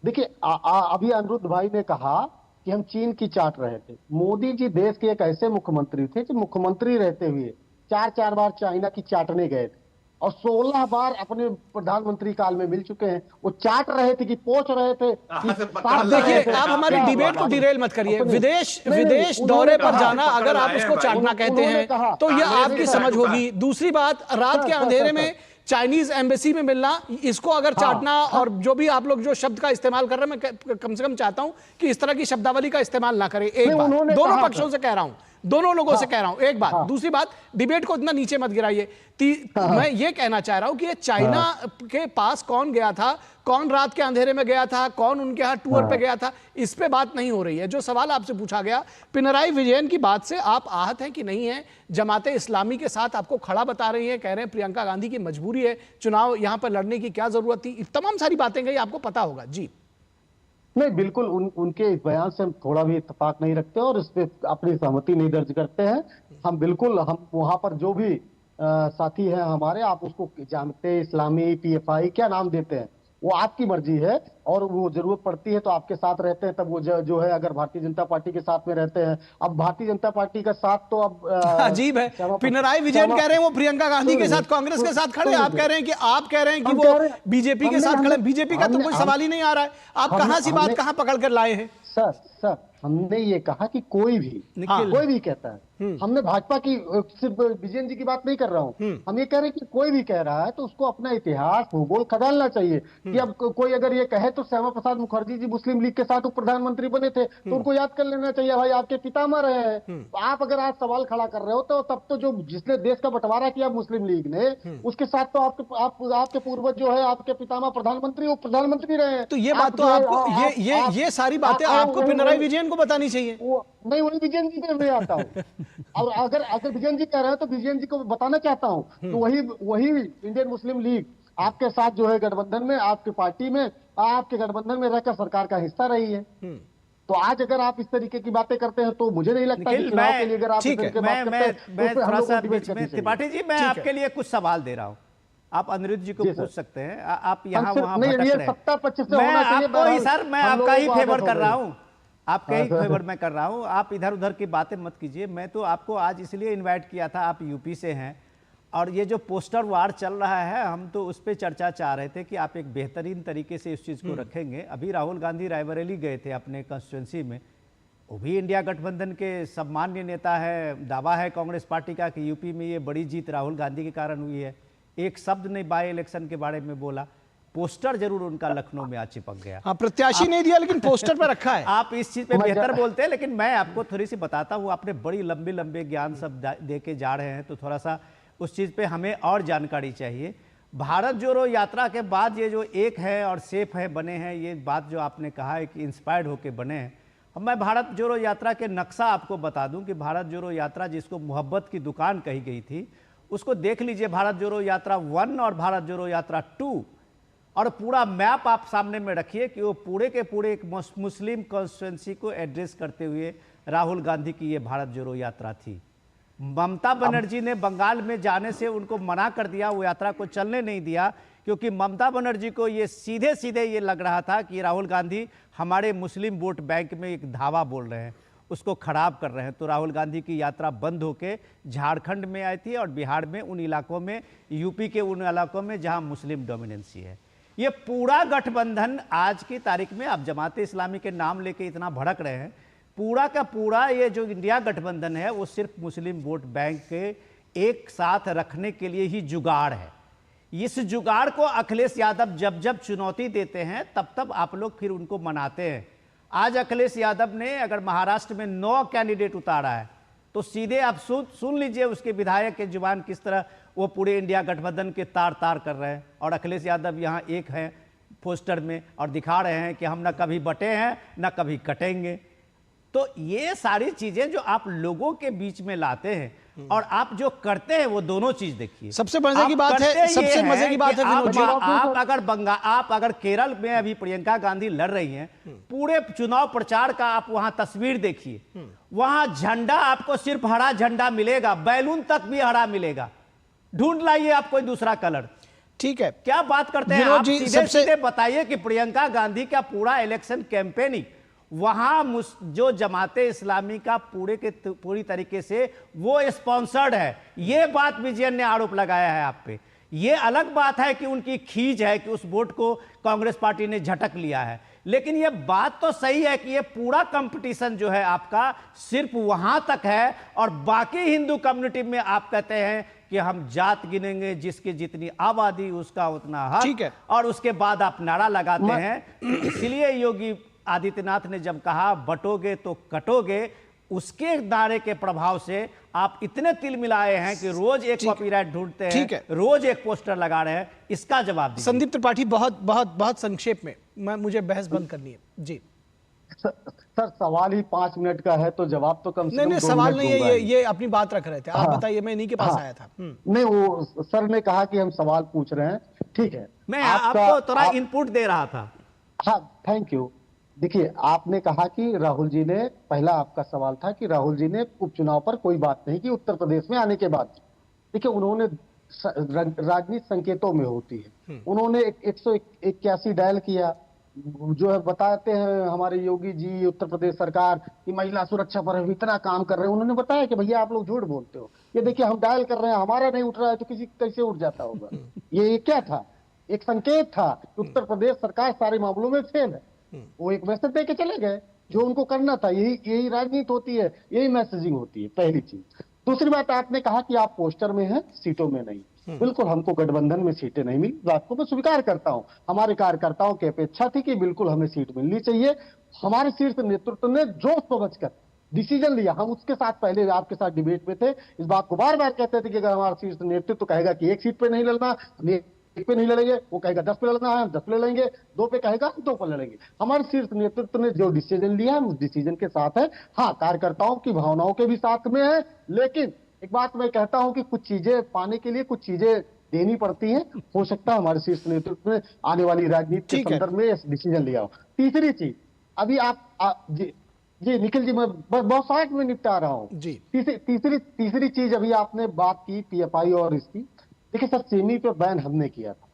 देखिए अभी अनिरुद्ध भाई ने कहा कि हम चीन की चाट रहे थे। मोदी जी देश के एक ऐसे मुख्यमंत्री थे जो मुख्यमंत्री रहते हुए 4 बार चाइना की चाटने गए थे और 16 बार अपने प्रधानमंत्री काल में मिल चुके हैं। वो चाट रहे थे कि पोंछ रहे थे। देखिए, आप हमारी डिबेट को डिरेल मत करिए। विदेश दौरे पर जाना, अगर आप उसको चाटना कहते हैं तो यह आपकी समझ होगी। दूसरी बात, रात के अंधेरे में चाइनीज एम्बेसी में मिलना, इसको अगर चाटना, और जो भी आप लोग जो शब्द का इस्तेमाल कर रहे हैं, मैं कम से कम चाहता हूं कि इस तरह की शब्दावली का इस्तेमाल ना करें। एक बात दोनों पक्षों से कह रहा हूं, दोनों लोगों से कह रहा हूं, एक बात। दूसरी बात, डिबेट को इतना नीचे मत गिराइए। मैं ये कहना चाह रहा हूं कि ये चाइना के पास कौन गया था, कौन रात के अंधेरे में गया था, कौन उनके यहां टूर पे गया था, इस पे बात नहीं हो रही है। जो सवाल आपसे पूछा गया पिनराई विजयन की बात से, आप आहत हैं कि नहीं है? जमाते इस्लामी के साथ आपको खड़ा बता रही है, कह रहे हैं प्रियंका गांधी की मजबूरी है, चुनाव यहां पर लड़ने की क्या जरूरत थी, तमाम सारी बातें कही, आपको पता होगा। जी नहीं, बिल्कुल उनके इस बयान से हम थोड़ा भी इत्तेफाक नहीं रखते और इस पे अपनी सहमति नहीं दर्ज करते हैं। हम बिल्कुल, हम वहां पर जो भी साथी हैं हमारे, आप उसको जानते, इस्लामी, पीएफआई, क्या नाम देते हैं वो आपकी मर्जी है, और वो जरूरत पड़ती है तो आपके साथ रहते हैं। तब वो जो है, अगर भारतीय जनता पार्टी के साथ में रहते हैं, अब भारतीय जनता पार्टी का साथ तो अब अजीब है। पिनराई विजयन कह रहे हैं वो प्रियंका गांधी के साथ, कांग्रेस के साथ खड़े, आप कह रहे हैं कि वो बीजेपी के साथ खड़े। बीजेपी का तो कोई सवाल ही नहीं आ रहा है। आप कहां सी बात कहां पकड़ कर लाए हैं? सर हमने ये कहा कि कोई भी कहता है, हमने भाजपा की, सिर्फ विजयन जी की बात नहीं कर रहा हूं, हम ये कह रहे हैं कि कोई भी कह रहा है तो उसको अपना इतिहास, भूगोल खदालना चाहिए। कि अब कोई अगर ये कहे तो श्यामा प्रसाद मुखर्जी जी मुस्लिम लीग के साथ उप प्रधानमंत्री बने थे, तो उनको याद कर लेना चाहिए, भाई आपके पितामह रहे हैं। तो आप अगर आज सवाल खड़ा कर रहे हो तो तब तो जो जिसने देश का बंटवारा किया मुस्लिम लीग ने, उसके साथ तो आपके पूर्वज जो है, आपके पितामह प्रधानमंत्री, उप प्रधानमंत्री रहे हैं। तो ये बात तो आपको, ये सारी बातें आपको पिनराई विजयन को बतानी चाहिए। नहीं, वही विजयन जी पे मैं आता हूँ। और अगर विजयन जी कह रहे हैं तो विजयन जी को बताना चाहता हूँ, तो वही इंडियन मुस्लिम लीग आपके साथ जो है गठबंधन में, आपकी पार्टी में, आपके गठबंधन में रहकर सरकार का हिस्सा रही है। तो आज अगर आप इस तरीके की बातें करते हैं तो मुझे नहीं लगता कि चुनाव के लिए अगर आप त्रिपाठी जी, मैं आपके लिए कुछ सवाल दे रहा हूँ, आप अनिरुद्ध जी को पूछ सकते हैं। आप यहाँ वहाँ भटक रहे हैं। मैं आपका ही फेवर कर रहा हूँ, आपके ही फेवर में कर रहा हूं। आप इधर उधर की बातें मत कीजिए। मैं तो आपको आज इसलिए इनवाइट किया था, आप यूपी से हैं और ये जो पोस्टर वार चल रहा है, हम तो उस पर चर्चा चाह रहे थे कि आप एक बेहतरीन तरीके से इस चीज़ को रखेंगे। अभी राहुल गांधी रायबरेली गए थे अपने कंस्टिट्यूंसी में, वो भी इंडिया गठबंधन के सम्मान्य नेता है। दावा है कांग्रेस पार्टी का कि यूपी में ये बड़ी जीत राहुल गांधी के कारण हुई है। एक शब्द नहीं बाई इलेक्शन के बारे में बोला। पोस्टर जरूर उनका लखनऊ में आज चिपक गया। हाँ, प्रत्याशी नहीं दिया लेकिन पोस्टर पर रखा है। आप इस चीज पे बेहतर बोलते हैं, लेकिन मैं आपको थोड़ी सी बताता हूँ। आपने बड़ी लंबे ज्ञान सब दे के जा रहे हैं, तो थोड़ा सा उस चीज पे हमें और जानकारी चाहिए। भारत जोड़ो यात्रा के बाद ये जो एक है और सेफ है बने हैं, ये बात जो आपने कहा है कि इंस्पायर्ड होके बने हैं। अब मैं भारत जोड़ो यात्रा के नक्शा आपको बता दूं कि भारत जोड़ो यात्रा जिसको मोहब्बत की दुकान कही गई थी, उसको देख लीजिए। भारत जोड़ो यात्रा 1 और भारत जोड़ो यात्रा 2, और पूरा मैप आप सामने में रखिए कि वो पूरे के पूरे एक मुस्लिम कॉन्स्टिट्यूंसी को एड्रेस करते हुए राहुल गांधी की ये भारत जोड़ो यात्रा थी। ममता बनर्जी ने बंगाल में जाने से उनको मना कर दिया, वो यात्रा को चलने नहीं दिया, क्योंकि ममता बनर्जी को ये सीधे ये लग रहा था कि राहुल गांधी हमारे मुस्लिम वोट बैंक में एक धावा बोल रहे हैं, उसको खराब कर रहे हैं। तो राहुल गांधी की यात्रा बंद होकर झारखंड में आई थी और बिहार में, उन इलाकों में, यूपी के उन इलाकों में जहां मुस्लिम डोमिनेंसी है। ये पूरा गठबंधन आज की तारीख में, आप जमाते इस्लामी के नाम लेके इतना भड़क रहे हैं, पूरा का पूरा ये जो इंडिया गठबंधन है वो सिर्फ मुस्लिम वोट बैंक के एक साथ रखने के लिए ही जुगाड़ है। इस जुगाड़ को अखिलेश यादव जब चुनौती देते हैं तब आप लोग फिर उनको मनाते हैं। आज अखिलेश यादव ने अगर महाराष्ट्र में 9 कैंडिडेट उतारा है तो सीधे आप सुन लीजिए उसके विधायक के जुबान किस तरह वो पूरे इंडिया गठबंधन के तार कर रहे हैं। और अखिलेश यादव यहाँ एक हैं पोस्टर में और दिखा रहे हैं कि हम न कभी बटे हैं न कभी कटेंगे। तो ये सारी चीजें जो आप लोगों के बीच में लाते हैं और आप जो करते हैं वो दोनों चीज देखिए। सबसे मजे की बात है, सबसे मजे की बात है विनोद जी, आप अगर केरल में अभी प्रियंका गांधी लड़ रही हैं, पूरे चुनाव प्रचार का आप वहां तस्वीर देखिए, वहां झंडा आपको सिर्फ हरा झंडा मिलेगा, बैलून तक भी हरा मिलेगा, ढूंढ लाइए आप कोई दूसरा कलर। ठीक है, क्या बात करते हैं आप? सीधे बताइए कि प्रियंका गांधी का पूरा इलेक्शन कैंपेनिंग वहां जो जमाते इस्लामी का पूरी तरीके से वो स्पॉन्सर्ड है। ये बात विजयन ने आरोप लगाया है आप पे। ये अलग बात है कि उनकी खींच है कि उस वोट को कांग्रेस पार्टी ने झटक लिया है, लेकिन ये बात तो सही है कि ये पूरा कंपटीशन जो है आपका सिर्फ वहां तक है और बाकी हिंदू कम्युनिटी में आप कहते हैं कि हम जात गिनेंगे, जिसकी जितनी आबादी उसका उतना हक। ठीक है, और उसके बाद आप नारा लगाते हैं। इसलिए योगी आदित्यनाथ ने जब कहा बटोगे तो कटोगे, उसके नारे के प्रभाव से आप इतने तिल मिलाए हैं कि रोज एक कॉपीराइट ढूंढते हैं, रोज एक पोस्टर लगा रहे हैं। इसका जवाब दीजिए। संदीप त्रिपाठी, बहुत बहुत बहुत संक्षेप में, मुझे बहस बंद करनी है जी। सर सवाल ही 5 मिनट का है तो जवाब तो कम से कम नहीं, सवाल नहीं है, ये अपनी बात रख रहे थे। आप बताइए, मैं इन्हीं के पास आया था। नहीं, वो सर ने कहा कि हम सवाल पूछ रहे हैं, ठीक है, मैं आपको थोड़ा इनपुट दे रहा था। हाँ, थैंक यू। देखिए, आपने कहा कि राहुल जी ने, पहला आपका सवाल था कि राहुल जी ने उपचुनाव पर कोई बात नहीं की उत्तर प्रदेश में आने के बाद। देखिए, उन्होंने राजनीति संकेतों में होती है, उन्होंने 181 डायल किया, जो है बताते हैं हमारे योगी जी, उत्तर प्रदेश सरकार की महिला सुरक्षा पर इतना काम कर रहे हैं। उन्होंने बताया कि भैया आप लोग झूठ बोलते हो, ये देखिए हम डायल कर रहे हैं, हमारा नहीं उठ रहा है तो किसी कैसे उठ जाता होगा। ये क्या था? एक संकेत था कि उत्तर प्रदेश सरकार सारे मामलों में फेल है। वो एक मैसेज दे के चले गए, जो उनको करना था। यही राजनीति होती है, यही मैसेजिंग होती है, पहली चीज। दूसरी बात, आपने कहा कि आप पोस्टर में हैं, सीटों में नहीं। बिल्कुल, हमको गठबंधन में सीटें नहीं मिली, बात को मैं स्वीकार करता हूं। हमारे कार्यकर्ताओं की अपेक्षा थी कि बिल्कुल हमें सीट मिलनी चाहिए। हमारे शीर्ष नेतृत्व ने जोश समझकर डिसीजन लिया। हम उसके साथ पहले आपके साथ डिबेट में थे, इस बात को बार बार कहते थे कि अगर हमारा शीर्ष नेतृत्व कहेगा कि 1 सीट पे नहीं लड़ना, हम 1 पे नहीं लड़ेंगे, वो कहेगा 10 पे लड़ना है, हम 10 पे लड़ेंगे, 2 पे कहेगा 2 पे लड़ेंगे। हमारे शीर्ष नेतृत्व ने जो डिसीजन लिया, हम उस डिसीजन के साथ है। हाँ, कार्यकर्ताओं की भावनाओं के भी साथ में है, लेकिन एक बात मैं कहता हूं कि कुछ चीजें पाने के लिए कुछ चीजें देनी पड़ती हैं। हो सकता है हमारे शीर्ष नेतृत्व ने आने वाली राजनीति के संदर्भ में डिसीजन लिया हो। तीसरी चीज, अभी आप जी निखिल जी, मैं बहुत शॉर्ट में निपटा रहा हूँ जी। तीसरी चीज, अभी आपने बात की पीएफआई और इसकी। देखिए सर, चीनी पे बैन हमने किया था।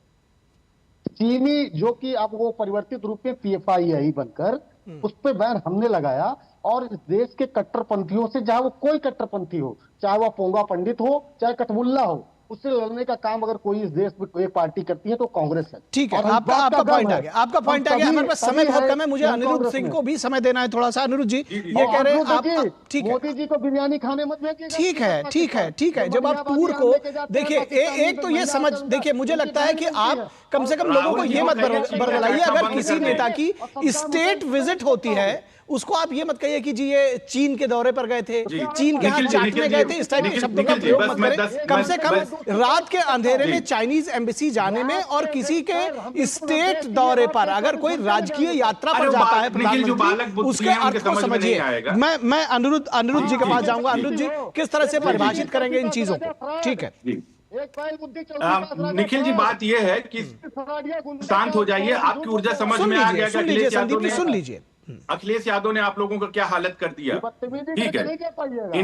चीनी जो कि अब वो परिवर्तित रूप में पीएफआई बनकर, उस पर बैन हमने लगाया। और इस देश के कट्टरपंथियों से, चाहे वो कोई कट्टरपंथी हो, चाहे वो पोंगा पंडित हो, चाहे कटमुल्ला हो, उससे लड़ने का काम अगर कोई इस देश में एक पार्टी करती है तो कांग्रेस है। ठीक है, आपका पॉइंट आ गया, आपका पॉइंट आ गया। हमारे पास समय बहुत कम है, मुझे अनिरुद्ध सिंह को भी समय देना है थोड़ा सा। अनिरुद्ध जी, ये कह रहे हैं आप, ठीक है, मोदी जी को बिरयानी खाने मत भेजिएगा। ठीक है, ठीक है, ठीक है। जब आप टूर को देखिए, एक तो ये समझ, देखिए मुझे लगता है कि आप कम से कम लोगों को ये मत बरगलाइए, अगर किसी नेता की स्टेट विजिट होती है उसको आप ये मत कहिए कि जी ये चीन के दौरे पर गए थे, चीन के हाथ चाटने गए थे, इस टाइप के शब्दों का प्रयोग मत करें। कम से कम रात के अंधेरे में चाइनीज एम्बेसी जाने में और किसी के स्टेट दौरे पर अगर कोई राजकीय यात्रा पर जाता है प्रधानमंत्री, उसके अर्थ को समझिए। मैं अनिरुद्ध जी के पास जाऊंगा। अनिरुद्ध जी, किस तरह से परिभाषित करेंगे इन चीजों को? ठीक है निखिल जी, बात यह है कि शांत हो जाइए, आपकी ऊर्जा समझ में आ गया। सुन लीजिए, अखिलेश यादव ने आप लोगों को क्या हालत कर दिया। ठीक है,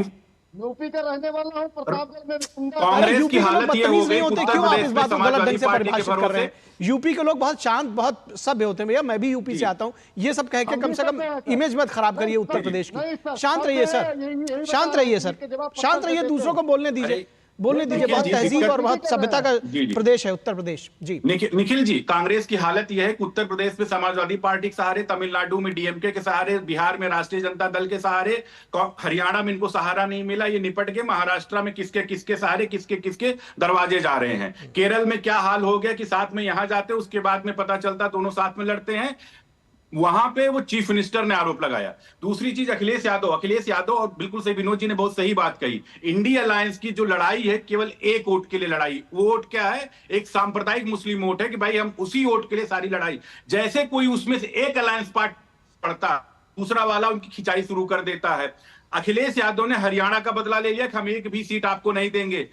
यूपी का रहने वाला हूं, प्रतापगढ़ में कांग्रेस की हालत ये हो गई, उत्तर प्रदेश में समाजवादी पार्टी के भरोसे। यूपी के लोग बहुत शांत, बहुत सभ्य होते हैं। भैया, मैं भी यूपी से आता हूं। ये सब कह के कम से कम इमेज मत खराब करिए उत्तर प्रदेश की। शांत रहिए सर, शांत रहिए सर, शांत रहिए, दूसरों को बोलने दीजिए, बोलने दीजिए। बहुत तहजीब और बहुत सभ्यता का प्रदेश है उत्तर प्रदेश जी। निखिल जी, कांग्रेस की हालत यह है कि उत्तर प्रदेश में समाजवादी पार्टी के सहारे, तमिलनाडु में डीएमके के सहारे, बिहार में राष्ट्रीय जनता दल के सहारे, हरियाणा में इनको सहारा नहीं मिला, ये निपट गए। महाराष्ट्र में किसके किसके सहारे, किसके किसके दरवाजे जा रहे हैं। केरल में क्या हाल हो गया कि साथ में यहां जाते, उसके बाद में पता चलता दोनों साथ में लड़ते हैं। वहां पे वो चीफ मिनिस्टर ने आरोप लगाया। दूसरी चीज, अखिलेश यादव और बिल्कुल सही विनोद जी ने बहुत सही बात कही। इंडिया अलायंस की जो लड़ाई है, केवल एक वोट के लिए लड़ाई। वो वोट क्या है? एक सांप्रदायिक मुस्लिम वोट है कि भाई हम उसी वोट के लिए सारी लड़ाई। जैसे कोई उसमें से एक अलायंस पार्टी पड़ता दूसरा वाला उनकी खिंचाई शुरू कर देता है। अखिलेश यादव ने हरियाणा का बदला ले लिया कि हम एक भी सीट आपको नहीं देंगे।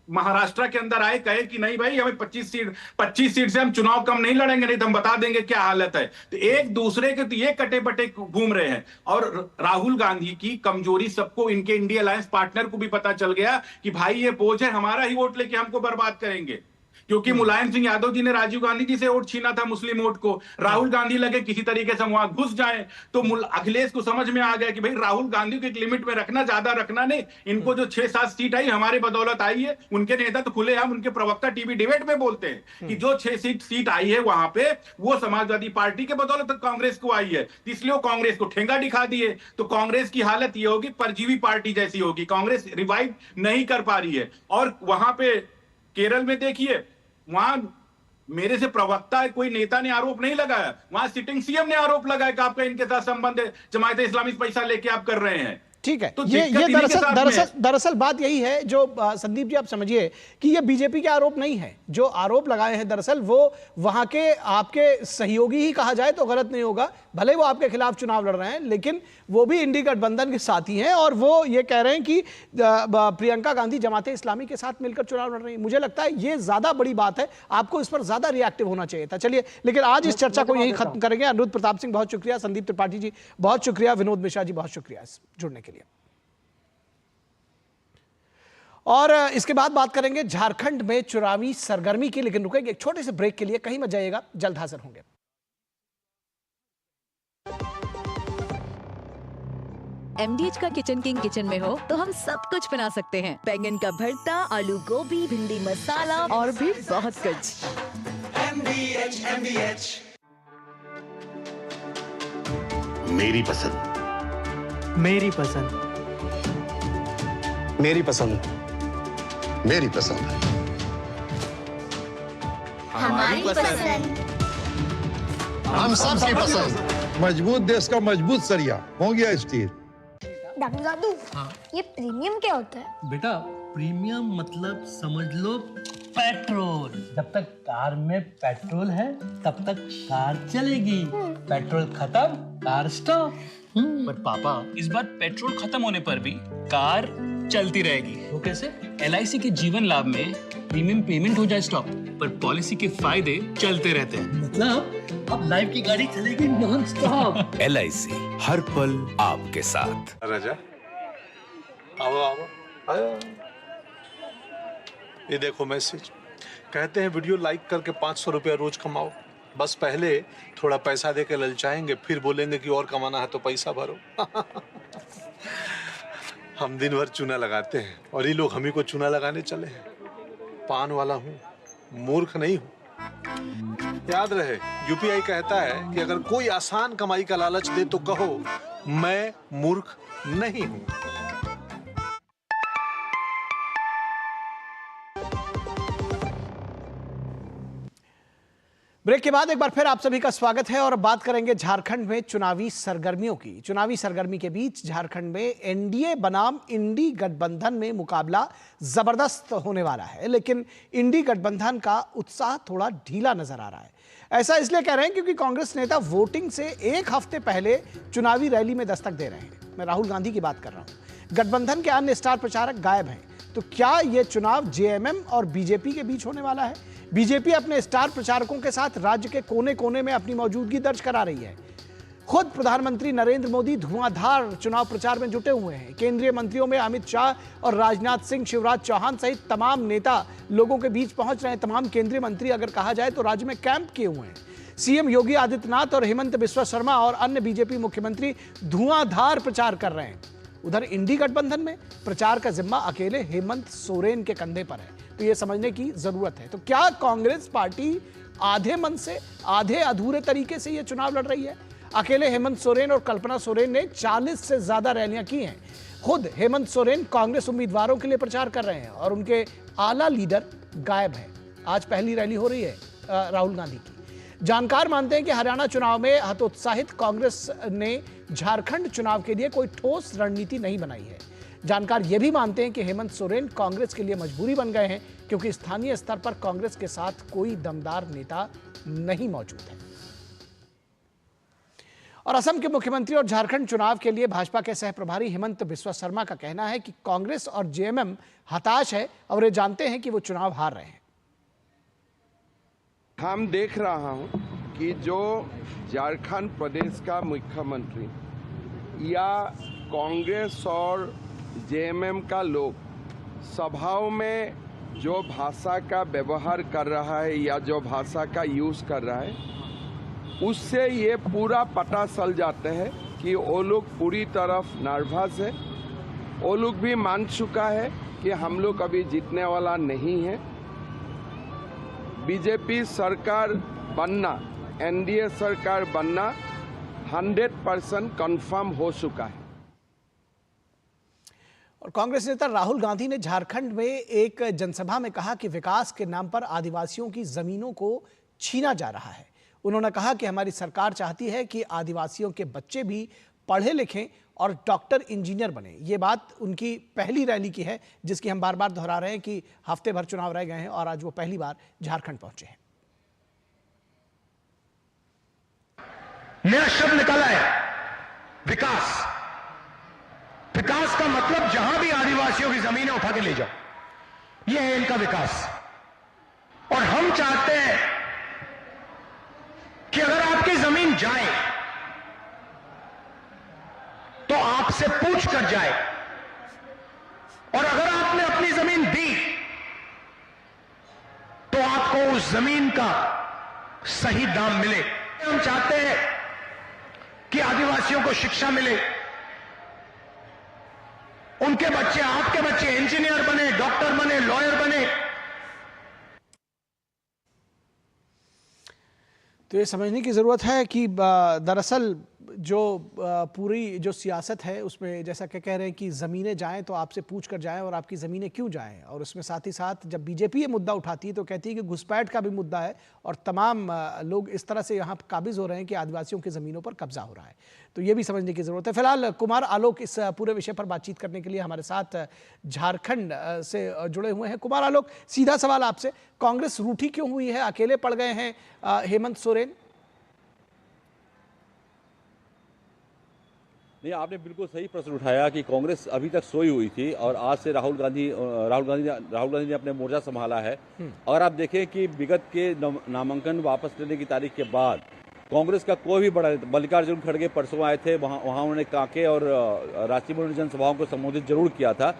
महाराष्ट्र के अंदर आए, कहे कि नहीं भाई हमें 25 सीट से हम चुनाव कम नहीं लड़ेंगे, नहीं तो हम बता देंगे क्या हालत है। तो एक दूसरे के तो ये कटे बटे घूम रहे हैं। और राहुल गांधी की कमजोरी सबको, इनके इंडिया अलायंस पार्टनर को भी पता चल गया कि भाई ये बोझ है, हमारा ही वोट लेके हमको बर्बाद करेंगे। क्योंकि मुलायम सिंह यादव जी ने राजीव गांधी जी से वोट छीना था, मुस्लिम वोट को। राहुल गांधी लगे किसी तरीके से वहां घुस जाए, तो अखिलेश को समझ में आ गया कि भाई राहुल गांधी को एक लिमिट में रखना, ज्यादा रखना नहीं। इनको जो 6-7 सीट आई हमारे बदौलत आई है। उनके नेता तो खुलेआम, उनके प्रवक्ता टीवी डिबेट में बोलते हैं कि जो 6 सीट आई है वहां पे वो समाजवादी पार्टी के बदौलत कांग्रेस को आई है, इसलिए वो कांग्रेस को ठेंगा दिखा दिए। तो कांग्रेस की हालत ये होगी, परजीवी पार्टी जैसी होगी। कांग्रेस रिवाइव नहीं कर पा रही है। और वहां पे केरल में देखिए, वहां मेरे से प्रवक्ता है, कोई नेता ने आरोप नहीं लगाया, वहां सिटिंग सीएम ने आरोप लगाया कि आपका इनके साथ संबंध है, जमात इस्लामी से पैसा लेके आप कर रहे हैं। ठीक है, तो ये दरअसल बात यही है जो संदीप जी आप समझिए कि ये बीजेपी के आरोप नहीं है। जो आरोप लगाए हैं दरअसल वो वहां के आपके सहयोगी ही कहा जाए तो गलत नहीं होगा, भले वो आपके खिलाफ चुनाव लड़ रहे हैं, लेकिन वो भी इंडी गठबंधन के साथी हैं और वो ये कह रहे हैं कि प्रियंका गांधी जमात इस्लामी के साथ मिलकर चुनाव लड़ रही है। मुझे लगता है ये ज्यादा बड़ी बात है, आपको इस पर ज्यादा रिएक्टिव होना चाहिए था। चलिए, लेकिन आज इस चर्चा को यही खत्म करेंगे। अनिरुद्ध प्रताप सिंह बहुत शुक्रिया, संदीप त्रिपाठी जी बहुत शुक्रिया, विनोद मिश्रा जी बहुत शुक्रिया जुड़ने के लिए। और इसके बाद बात करेंगे झारखंड में चुनावी सरगर्मी की, लेकिन रुकेंगे एक छोटे से ब्रेक के लिए, कहीं मत जाइएगा, जल्द हाजिर होंगे। MDH का किचन किंग किचन में हो तो हम सब कुछ बना सकते हैं। बैंगन का भरता, आलू गोभी, भिंडी मसाला और भी बहुत कुछ। MDH मेरी पसंद, मेरी पसंद, मेरी पसंद, मेरी पसंद, हमारी पसंद, हम सबकी पसंद। मजबूत देश का मजबूत सरिया हो गया स्टील। डॉक्टर दादू, ये प्रीमियम क्या होता है? बेटा प्रीमियम मतलब समझ लो पेट्रोल। जब तक कार में पेट्रोल है तब तक कार चलेगी, पेट्रोल खत्म कार स्टॉप। पर पापा इस बार पेट्रोल खत्म होने पर भी कार चलती रहेगी। वो कैसे? LIC के जीवन लाभ में प्रीमियम पेमेंट हो जाए स्टॉप, पर पॉलिसी के फायदे चलते रहते हैं। मतलब अब लाइफ की गाड़ी चलेगी नॉन स्टॉप। LIC हर पल आपके साथ। राजा आओ आओ आओ, ये देखो मैसेज। कहते हैं वीडियो लाइक करके 500 रुपया रोज कमाओ। बस पहले थोड़ा पैसा दे के ललचाएंगे, फिर बोलेंगे कि और कमाना है तो पैसा भरो। हम दिन भर चूना लगाते हैं और ये लोग हम ही को चूना लगाने चले हैं। पान वाला हूँ, मूर्ख नहीं हूँ। याद रहे, UPI कहता है कि अगर कोई आसान कमाई का लालच दे तो कहो मैं मूर्ख नहीं हूँ। ब्रेक के बाद एक बार फिर आप सभी का स्वागत है और अब बात करेंगे झारखंड में चुनावी सरगर्मियों की। चुनावी सरगर्मी के बीच झारखंड में एनडीए बनाम इंडी गठबंधन में मुकाबला जबरदस्त होने वाला है, लेकिन इंडी गठबंधन का उत्साह थोड़ा ढीला नजर आ रहा है। ऐसा इसलिए कह रहे हैं क्योंकि कांग्रेस नेता वोटिंग से एक हफ्ते पहले चुनावी रैली में दस्तक दे रहे हैं। मैं राहुल गांधी की बात कर रहा हूं। गठबंधन के अन्य स्टार प्रचारक गायब हैं। तो क्या यह चुनाव JMM और बीजेपी के बीच होने वाला है? बीजेपी अपने स्टार प्रचारकों के साथ राज्य के कोने कोने में अपनी मौजूदगी दर्ज करा रही है। खुद प्रधानमंत्री नरेंद्र मोदी धुआंधार चुनाव प्रचार में जुटे हुए हैं। केंद्रीय मंत्रियों में अमित शाह और राजनाथ सिंह, शिवराज चौहान सहित तमाम नेता लोगों के बीच पहुंच रहे हैं। तमाम केंद्रीय मंत्री अगर कहा जाए तो राज्य में कैंप किए हुए हैं। सीएम योगी आदित्यनाथ और हेमंत बिस्वा शर्मा और अन्य बीजेपी मुख्यमंत्री धुआंधार प्रचार कर रहे हैं। उधर इंडी गठबंधन में प्रचार का जिम्मा अकेले हेमंत सोरेन के कंधे पर है, तो यह समझने की जरूरत है। तो क्या कांग्रेस पार्टी आधे मन से, आधे अधूरे तरीके से यह चुनाव लड़ रही है? अकेले हेमंत सोरेन और कल्पना सोरेन ने 40 से ज्यादा रैलियां की हैं। खुद हेमंत सोरेन कांग्रेस उम्मीदवारों के लिए प्रचार कर रहे हैं और उनके आला लीडर गायब हैं। आज पहली रैली हो रही है राहुल गांधी की। जानकार मानते हैं कि हरियाणा चुनाव में हतोत्साहित कांग्रेस ने झारखंड चुनाव के लिए कोई ठोस रणनीति नहीं बनाई है। जानकार यह भी मानते हैं कि हेमंत सोरेन कांग्रेस के लिए मजबूरी बन गए हैं क्योंकि स्थानीय स्तर पर कांग्रेस के साथ कोई दमदार नेता नहीं मौजूद है। और असम के मुख्यमंत्री और झारखंड चुनाव के लिए भाजपा के सह प्रभारी हेमंत बिस्वा शर्मा का कहना है कि कांग्रेस और जेएमएम हताश है और वे जानते हैं कि वो चुनाव हार रहे हैं। हम देख रहा हूं कि जो झारखंड प्रदेश का मुख्यमंत्री या कांग्रेस और जेएमएम का लोग सभाओं में जो भाषा का व्यवहार कर रहा है या जो भाषा का यूज कर रहा है, उससे ये पूरा पता चल जाता है कि वो लोग पूरी तरफ नर्वस है। वो लोग भी मान चुका है कि हम लोग अभी जीतने वाला नहीं है। बीजेपी सरकार बनना, एनडीए सरकार बनना 100% कंफर्म हो चुका है। और कांग्रेस नेता राहुल गांधी ने झारखंड में एक जनसभा में कहा कि विकास के नाम पर आदिवासियों की जमीनों को छीना जा रहा है। उन्होंने कहा कि हमारी सरकार चाहती है कि आदिवासियों के बच्चे भी पढ़े लिखें और डॉक्टर इंजीनियर बने। ये बात उनकी पहली रैली की है, जिसकी हम बार बार दोहरा रहे हैं कि हफ्ते भर चुनाव रह गए हैं और आज वो पहली बार झारखंड पहुंचे हैं। नया शब्द निकाला है, विकास। विकास का मतलब जहां भी आदिवासियों की जमीनें उठा के ले जाओ, यह है इनका विकास। और हम चाहते हैं कि अगर आपकी जमीन जाए तो आपसे पूछ कर जाए, और अगर आपने अपनी जमीन दी तो आपको उस जमीन का सही दाम मिले। हम चाहते हैं कि आदिवासियों को शिक्षा मिले, उनके बच्चे, आपके बच्चे इंजीनियर बने, डॉक्टर बने, लॉयर बने। तो ये समझने की ज़रूरत है कि दरअसल जो पूरी जो सियासत है उसमें जैसा कि कह रहे हैं कि ज़मीनें जाएं तो आपसे पूछ कर जाएं, और आपकी ज़मीनें क्यों जाएं। और उसमें साथ ही साथ जब बीजेपी ये मुद्दा उठाती है तो कहती है कि घुसपैठ का भी मुद्दा है और तमाम लोग इस तरह से यहाँ काबिज हो रहे हैं कि आदिवासियों की ज़मीनों पर कब्जा हो रहा है। तो ये भी समझने की ज़रूरत है। फिलहाल कुमार आलोक इस पूरे विषय पर बातचीत करने के लिए हमारे साथ झारखंड से जुड़े हुए हैं। कुमार आलोक, सीधा सवाल आपसे, कांग्रेस रूठी क्यों हुई है? अकेले पड़ गए हैं हेमंत सोरेन? नहीं, आपने बिल्कुल सही प्रश्न उठाया कि कांग्रेस अभी तक सोई हुई थी और आज से राहुल गांधी ने अपने मोर्चा संभाला है। अगर आप देखें कि विगत के नामांकन वापस लेने की तारीख के बाद कांग्रेस का कोई भी बड़ा, मल्लिकार्जुन खड़गे परसों आए थे, वहाँ उन्होंने कांके और राष्ट्रीय मनोरंजन सभाओं को संबोधित जरूर किया था।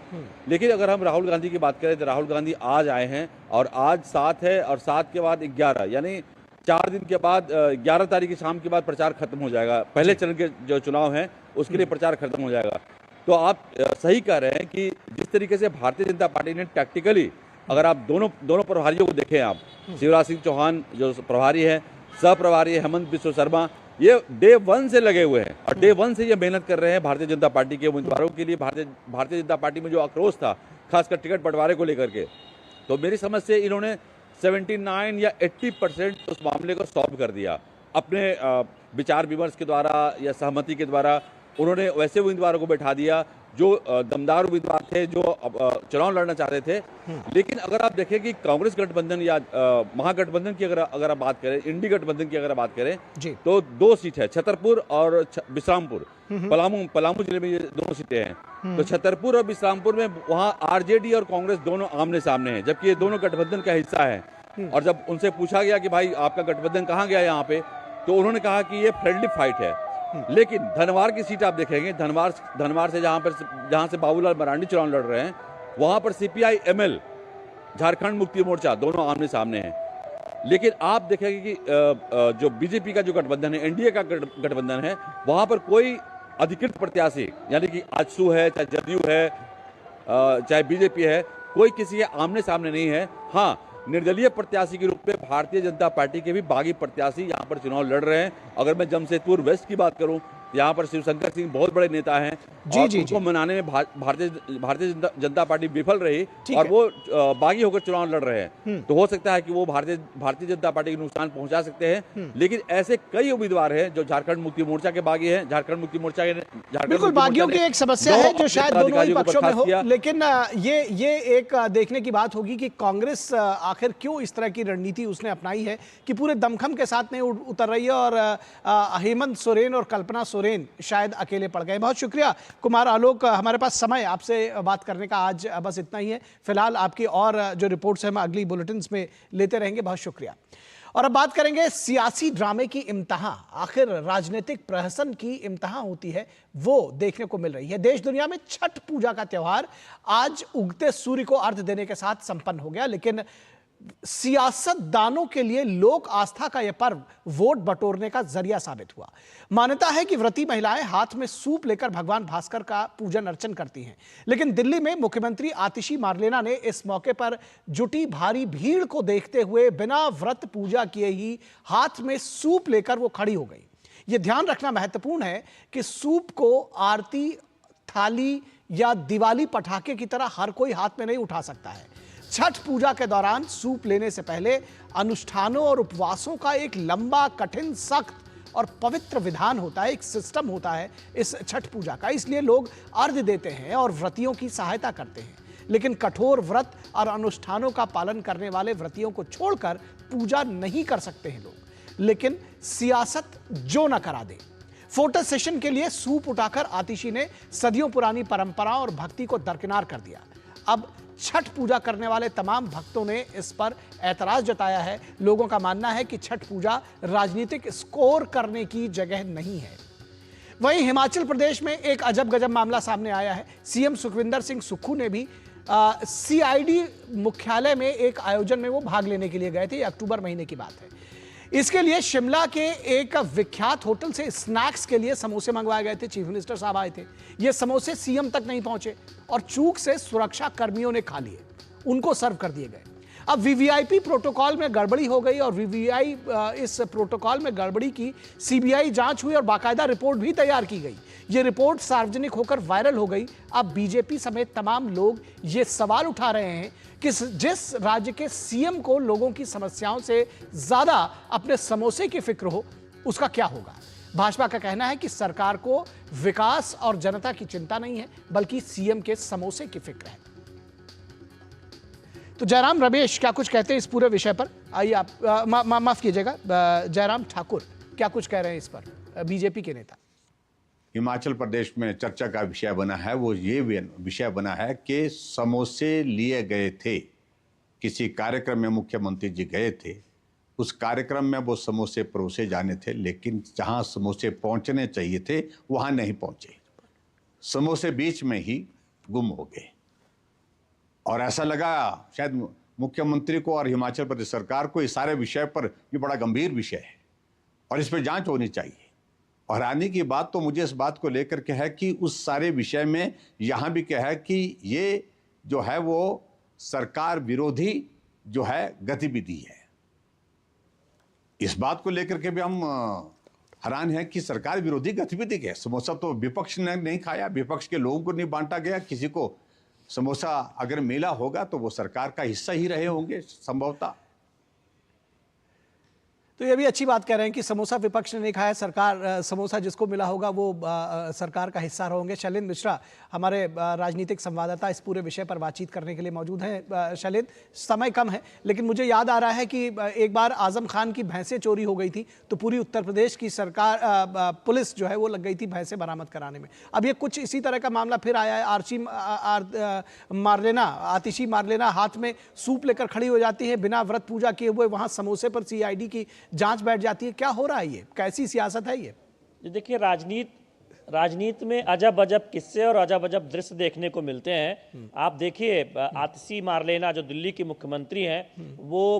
लेकिन अगर हम राहुल गांधी की बात करें तो राहुल गांधी आज आए हैं और आज 7 है और 7 के बाद 11, यानी 4 दिन के बाद 11 तारीख की शाम के बाद प्रचार खत्म हो जाएगा। पहले चरण के जो चुनाव हैं उसके लिए प्रचार खत्म हो जाएगा। तो आप सही कह रहे हैं कि जिस तरीके से भारतीय जनता पार्टी ने टैक्टिकली, अगर आप दोनों प्रभारियों को देखें, आप शिवराज सिंह चौहान जो प्रभारी है, सह प्रभारी है हेमंत बिस्वा शर्मा, ये डे 1 से लगे हुए हैं और डे 1 से ये मेहनत कर रहे हैं भारतीय जनता पार्टी के उम्मीदवारों के लिए। भारतीय जनता पार्टी में जो आक्रोश था खासकर टिकट बंटवारे को लेकर के, तो मेरी समझ से इन्होंने 79 या 80% उस मामले को सॉल्व कर दिया अपने विचार विमर्श के द्वारा या सहमति के द्वारा। उन्होंने वैसे उम्मीदवारों को बैठा दिया जो दमदार उम्मीदवार थे, जो चुनाव लड़ना चाहते थे। लेकिन अगर आप देखें कि कांग्रेस गठबंधन या महागठबंधन की अगर आप बात करें, इंडी गठबंधन की अगर बात करें तो 2 सीट है, छतरपुर और विश्रामपुर। पलामू जिले में ये 2 सीटें हैं। तो छतरपुर और विश्रामपुर में वहाँ आरजेडी और कांग्रेस दोनों आमने सामने हैं, जबकि ये दोनों गठबंधन का हिस्सा है। और जब उनसे पूछा गया कि भाई आपका गठबंधन कहाँ गया यहाँ पे, तो उन्होंने कहा कि ये फ्रेंडली फाइट है। लेकिन धनवार की सीट आप देखेंगे, धनवार से जहां से बाबूलाल मरांडी चुनाव लड़ रहे हैं, वहां पर सीपीआई एमएल, झारखंड मुक्ति मोर्चा दोनों आमने सामने हैं। लेकिन आप देखेंगे कि जो बीजेपी का जो गठबंधन है, एनडीए का गठबंधन है, वहां पर कोई अधिकृत प्रत्याशी यानी कि आजसू है, चाहे जदयू है, चाहे बीजेपी है, कोई किसी के आमने सामने नहीं है। हाँ, निर्दलीय प्रत्याशी के रूप में भारतीय जनता पार्टी के भी बागी प्रत्याशी यहाँ पर चुनाव लड़ रहे हैं। अगर मैं जमशेदपुर वेस्ट की बात करूं यहाँ पर शिवशंकर सिंह बहुत बड़े नेता हैं और उनको मनाने में भारतीय जनता पार्टी विफल रही और वो बागी होकर चुनाव लड़ रहे हैं। तो हो सकता है कि वो भारतीय जनता पार्टी को नुकसान पहुंचा सकते हैं, लेकिन ऐसे कई उम्मीदवार हैं जो झारखंड मुक्ति मोर्चा के बागी हैं। झारखंड मुक्ति मोर्चा के बिल्कुल बागियों की एक समस्या है जो शायद दोनों ही पक्षों में हो, लेकिन ये एक देखने की बात होगी कि कांग्रेस आखिर क्यों इस तरह की रणनीति उसने अपनाई है कि पूरे दमखम के साथ नहीं उतर रही है और हेमंत सोरेन और कल्पना सोरेन शायद अकेले पड़ गए। बहुत शुक्रिया कुमार आलोक, हमारे पास समय आपसे बात करने का आज बस इतना ही है। फिलहाल आपकी और जो रिपोर्ट्स हैं हम अगली बुलेटिन्स में लेते रहेंगे। बहुत शुक्रिया। और अब बात करेंगे सियासी ड्रामे की इम्तहां, आखिर राजनीतिक प्रहसन की इम्तहां होती है वो देखने को मिल रही है। देश दुनिया में छठ पूजा का त्यौहार आज उगते सूर्य को अर्घ्य देने के साथ संपन्न हो गया, लेकिन सियासतदानों के लिए लोक आस्था का यह पर्व वोट बटोरने का जरिया साबित हुआ। मान्यता है कि व्रती महिलाएं हाथ में सूप लेकर भगवान भास्कर का पूजन अर्चन करती हैं, लेकिन दिल्ली में मुख्यमंत्री आतिशी मार्लेना ने इस मौके पर जुटी भारी भीड़ को देखते हुए बिना व्रत पूजा किए ही हाथ में सूप लेकर वो खड़ी हो गई। यह ध्यान रखना महत्वपूर्ण है कि सूप को आरती थाली या दिवाली पटाखे की तरह हर कोई हाथ में नहीं उठा सकता है। छठ पूजा के दौरान सूप लेने से पहले अनुष्ठानों और उपवासों का एक लंबा, कठिन, सख्त और पवित्र विधान होता है, एक सिस्टम होता है इस छठ पूजा का। इसलिए लोग अर्घ्य देते हैं और व्रतियों की सहायता करते हैं, लेकिन कठोर व्रत और अनुष्ठानों का पालन करने वाले व्रतियों को छोड़कर पूजा नहीं कर सकते हैं लोग। लेकिन सियासत जो न करा दे। फोटो सेशन के लिए सूप उठाकर आतिशी ने सदियों पुरानी परंपराओं और भक्ति को दरकिनार कर दिया। अब छठ पूजा करने वाले तमाम भक्तों ने इस पर ऐतराज जताया है। लोगों का मानना है कि छठ पूजा राजनीतिक स्कोर करने की जगह नहीं है। वहीं हिमाचल प्रदेश में एक अजब गजब मामला सामने आया है। सीएम सुखविंदर सिंह सुक्खू ने भी सीआईडी मुख्यालय में एक आयोजन में वो भाग लेने के लिए गए थे। अक्टूबर महीने की बात है। इसके लिए शिमला के एक विख्यात होटल से स्नैक्स के लिए समोसे मंगवाए गए थे। चीफ मिनिस्टर साहब आए थे। ये समोसे सीएम तक नहीं पहुंचे और चूक से सुरक्षा कर्मियों ने खा लिए, उनको सर्व कर दिए गए। अब वीवीआईपी प्रोटोकॉल में गड़बड़ी हो गई और इस प्रोटोकॉल में गड़बड़ी की सीबीआई जांच हुई और बाकायदा रिपोर्ट भी तैयार की गई। ये रिपोर्ट सार्वजनिक होकर वायरल हो गई। अब बीजेपी समेत तमाम लोग ये सवाल उठा रहे हैं कि जिस राज्य के सीएम को लोगों की समस्याओं से ज्यादा अपने समोसे की फिक्र हो, उसका क्या होगा। भाजपा का कहना है कि सरकार को विकास और जनता की चिंता नहीं है, बल्कि सीएम के समोसे की फिक्र है। तो जयराम रमेश क्या कुछ कहते हैं इस पूरे विषय पर? आइए आप माफ कीजिएगा, जयराम ठाकुर क्या कुछ कह रहे हैं इस पर, बीजेपी के नेता। हिमाचल प्रदेश में चर्चा का विषय बना है, वो ये विषय बना है कि समोसे लिए गए थे, किसी कार्यक्रम में मुख्यमंत्री जी गए थे, उस कार्यक्रम में वो समोसे परोसे जाने थे, लेकिन जहां समोसे पहुंचने चाहिए थे वहां नहीं पहुंचे। समोसे बीच में ही गुम हो गए और ऐसा लगा शायद मुख्यमंत्री को और हिमाचल प्रदेश सरकार को इस सारे विषय पर ये बड़ा गंभीर विषय है और इस पर जांच होनी चाहिए। और आने की बात तो मुझे इस बात को लेकर के है कि उस सारे विषय में यहाँ भी क्या है कि ये जो है वो सरकार विरोधी जो है गतिविधि है। इस बात को लेकर के भी हम हैरान हैं कि सरकार विरोधी गतिविधि क्या है। समोसा तो विपक्ष ने नहीं खाया, विपक्ष के लोगों को नहीं बांटा गया, किसी को समोसा अगर मिला होगा तो वो सरकार का हिस्सा ही रहे होंगे संभवतः। तो ये भी अच्छी बात कह रहे हैं कि समोसा विपक्ष ने नहीं खाया, सरकार समोसा जिसको मिला होगा वो सरकार का हिस्सा होंगे। शैलेंद्र मिश्रा हमारे राजनीतिक संवाददाता इस पूरे विषय पर बातचीत करने के लिए मौजूद हैं। शैलेंद्र, समय कम है लेकिन मुझे याद आ रहा है कि एक बार आजम खान की भैंसें चोरी हो गई थी तो पूरी उत्तर प्रदेश की सरकार पुलिस जो है वो लग गई थी भैंसें बरामद कराने में। अब ये कुछ इसी तरह का मामला फिर आया है। आतिशी मार्लेना हाथ में सूप लेकर खड़ी हो जाती है, बिना व्रत पूजा किए हुए वहां समोसे पर सीआईडी की जांच बैठ जाती है। क्या हो रहा है, ये कैसी सियासत है ये? देखिए, राजनीति में अजब अजब किस्से और अजब अजब दृश्य देखने को मिलते हैं। आप देखिए, आतिशी मार्लेना जो दिल्ली की मुख्यमंत्री हैं, वो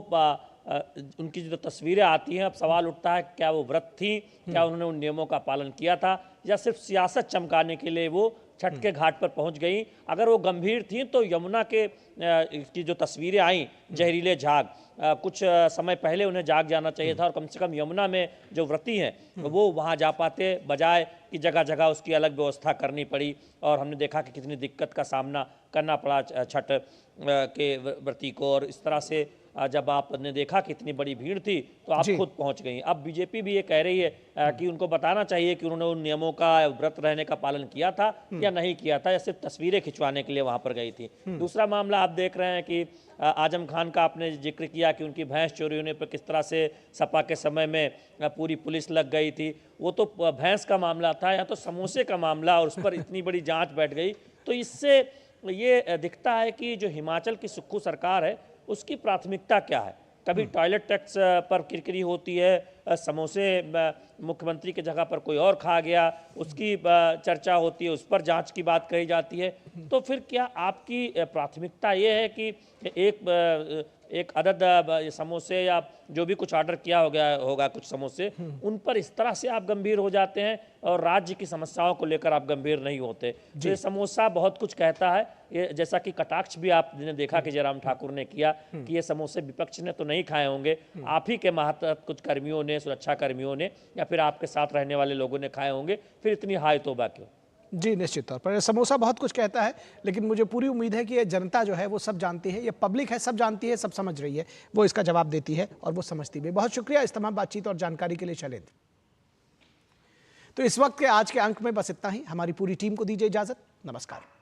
उनकी जो तस्वीरें आती हैं, अब सवाल उठता है क्या वो व्रत थी, क्या उन्होंने उन नियमों का पालन किया था, या सिर्फ सियासत चमकाने के लिए वो छठ के घाट पर पहुंच गई। अगर वो गंभीर थी तो यमुना के की जो तस्वीरें आई जहरीले झाग, कुछ समय पहले उन्हें जाग जाना चाहिए था और कम से कम यमुना में जो व्रती हैं वो वहाँ जा पाते, बजाय कि जगह जगह उसकी अलग व्यवस्था करनी पड़ी। और हमने देखा कि कितनी दिक्कत का सामना करना पड़ा छठ के व्रती को। और इस तरह से जब आपने देखा कि इतनी बड़ी भीड़ थी तो आप खुद पहुंच गई। अब बीजेपी भी ये कह रही है कि उनको बताना चाहिए कि उन्होंने उन नियमों का, व्रत रहने का पालन किया था या नहीं किया था, या सिर्फ तस्वीरें खिंचवाने के लिए वहां पर गई थी। दूसरा मामला आप देख रहे हैं कि आजम खान का आपने जिक्र किया कि उनकी भैंस चोरी होने पर किस तरह से सपा के समय में पूरी पुलिस लग गई थी। वो तो भैंस का मामला था, या तो समोसे का मामला, और उस पर इतनी बड़ी जांच बैठ गई। तो इससे ये दिखता है कि जो हिमाचल की सुक्खू सरकार है उसकी प्राथमिकता क्या है। कभी टॉयलेट टैक्स पर किरकिरी होती है, समोसे मुख्यमंत्री की जगह पर कोई और खा गया, उसकी चर्चा होती है, उस पर जांच की बात कही जाती है। तो फिर क्या आपकी प्राथमिकता ये है कि एक अदद समोसे या जो भी कुछ ऑर्डर किया होगा कुछ समोसे, उन पर इस तरह से आप गंभीर हो जाते हैं और राज्य की समस्याओं को लेकर आप गंभीर नहीं होते? तो ये समोसा बहुत कुछ कहता है। ये जैसा कि कटाक्ष भी आपने देखा कि जयराम ठाकुर ने किया कि ये समोसे विपक्ष ने तो नहीं खाए होंगे, आप ही के मातहत कुछ कर्मियों ने, सुरक्षा कर्मियों ने, या फिर आपके साथ रहने वाले लोगों ने खाए होंगे, फिर इतनी हाय तौबा क्यों? जी निश्चित तौर पर समोसा बहुत कुछ कहता है, लेकिन मुझे पूरी उम्मीद है कि ये जनता जो है वो सब जानती है, ये पब्लिक है, सब जानती है, सब समझ रही है, वो इसका जवाब देती है और वो समझती भी। बहुत शुक्रिया इस तमाम बातचीत और जानकारी के लिए शैलेंद्र। तो इस वक्त के आज के अंक में बस इतना ही। हमारी पूरी टीम को दीजिए इजाजत। नमस्कार।